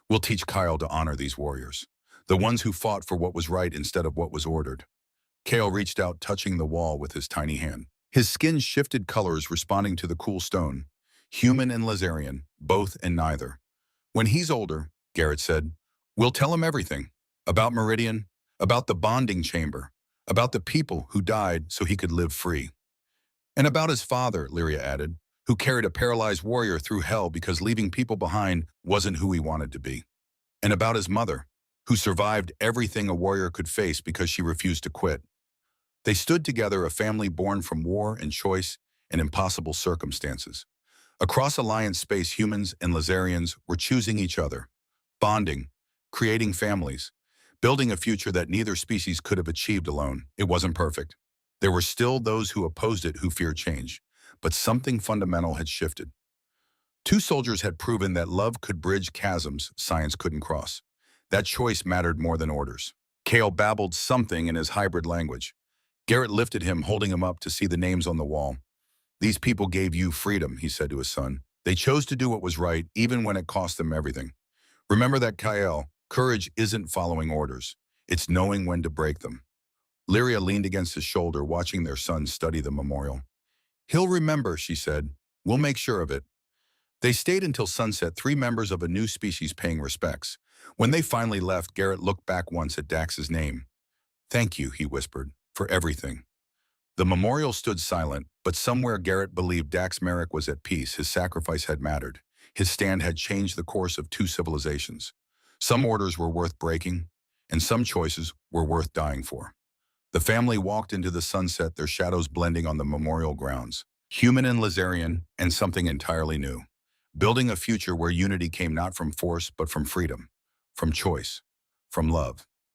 We'll teach Kyle to honor these warriors, the ones who fought for what was right instead of what was ordered. Kale reached out, touching the wall with his tiny hand. His skin shifted colors, responding to the cool stone. Human and Lazarian, both and neither. When he's older, Garrett said, we'll tell him everything. About Meridian, about the bonding chamber, about the people who died so he could live free. And about his father, Lyria added, who carried a paralyzed warrior through hell because leaving people behind wasn't who he wanted to be. And about his mother, who survived everything a warrior could face because she refused to quit. They stood together, a family born from war and choice and impossible circumstances. Across Alliance space, humans and Lazarians were choosing each other, bonding, creating families, building a future that neither species could have achieved alone. It wasn't perfect. There were still those who opposed it, who feared change, but something fundamental had shifted. 2 soldiers had proven that love could bridge chasms science couldn't cross. That choice mattered more than orders. Kale babbled something in his hybrid language. Garrett lifted him, holding him up to see the names on the wall. These people gave you freedom, he said to his son. They chose to do what was right, even when it cost them everything. Remember that, Kyle. Courage isn't following orders. It's knowing when to break them. Lyria leaned against his shoulder, watching their son study the memorial. He'll remember, she said. We'll make sure of it. They stayed until sunset, three members of a new species paying respects. When they finally left, Garrett looked back once at Dax's name. Thank you, he whispered, for everything. The memorial stood silent, but somewhere Garrett believed Dax Merrick was at peace. His sacrifice had mattered. His stand had changed the course of two civilizations. Some orders were worth breaking, and some choices were worth dying for. The family walked into the sunset, their shadows blending on the memorial grounds. Human and Lazarian, and something entirely new. Building a future where unity came not from force, but from freedom, from choice, from love.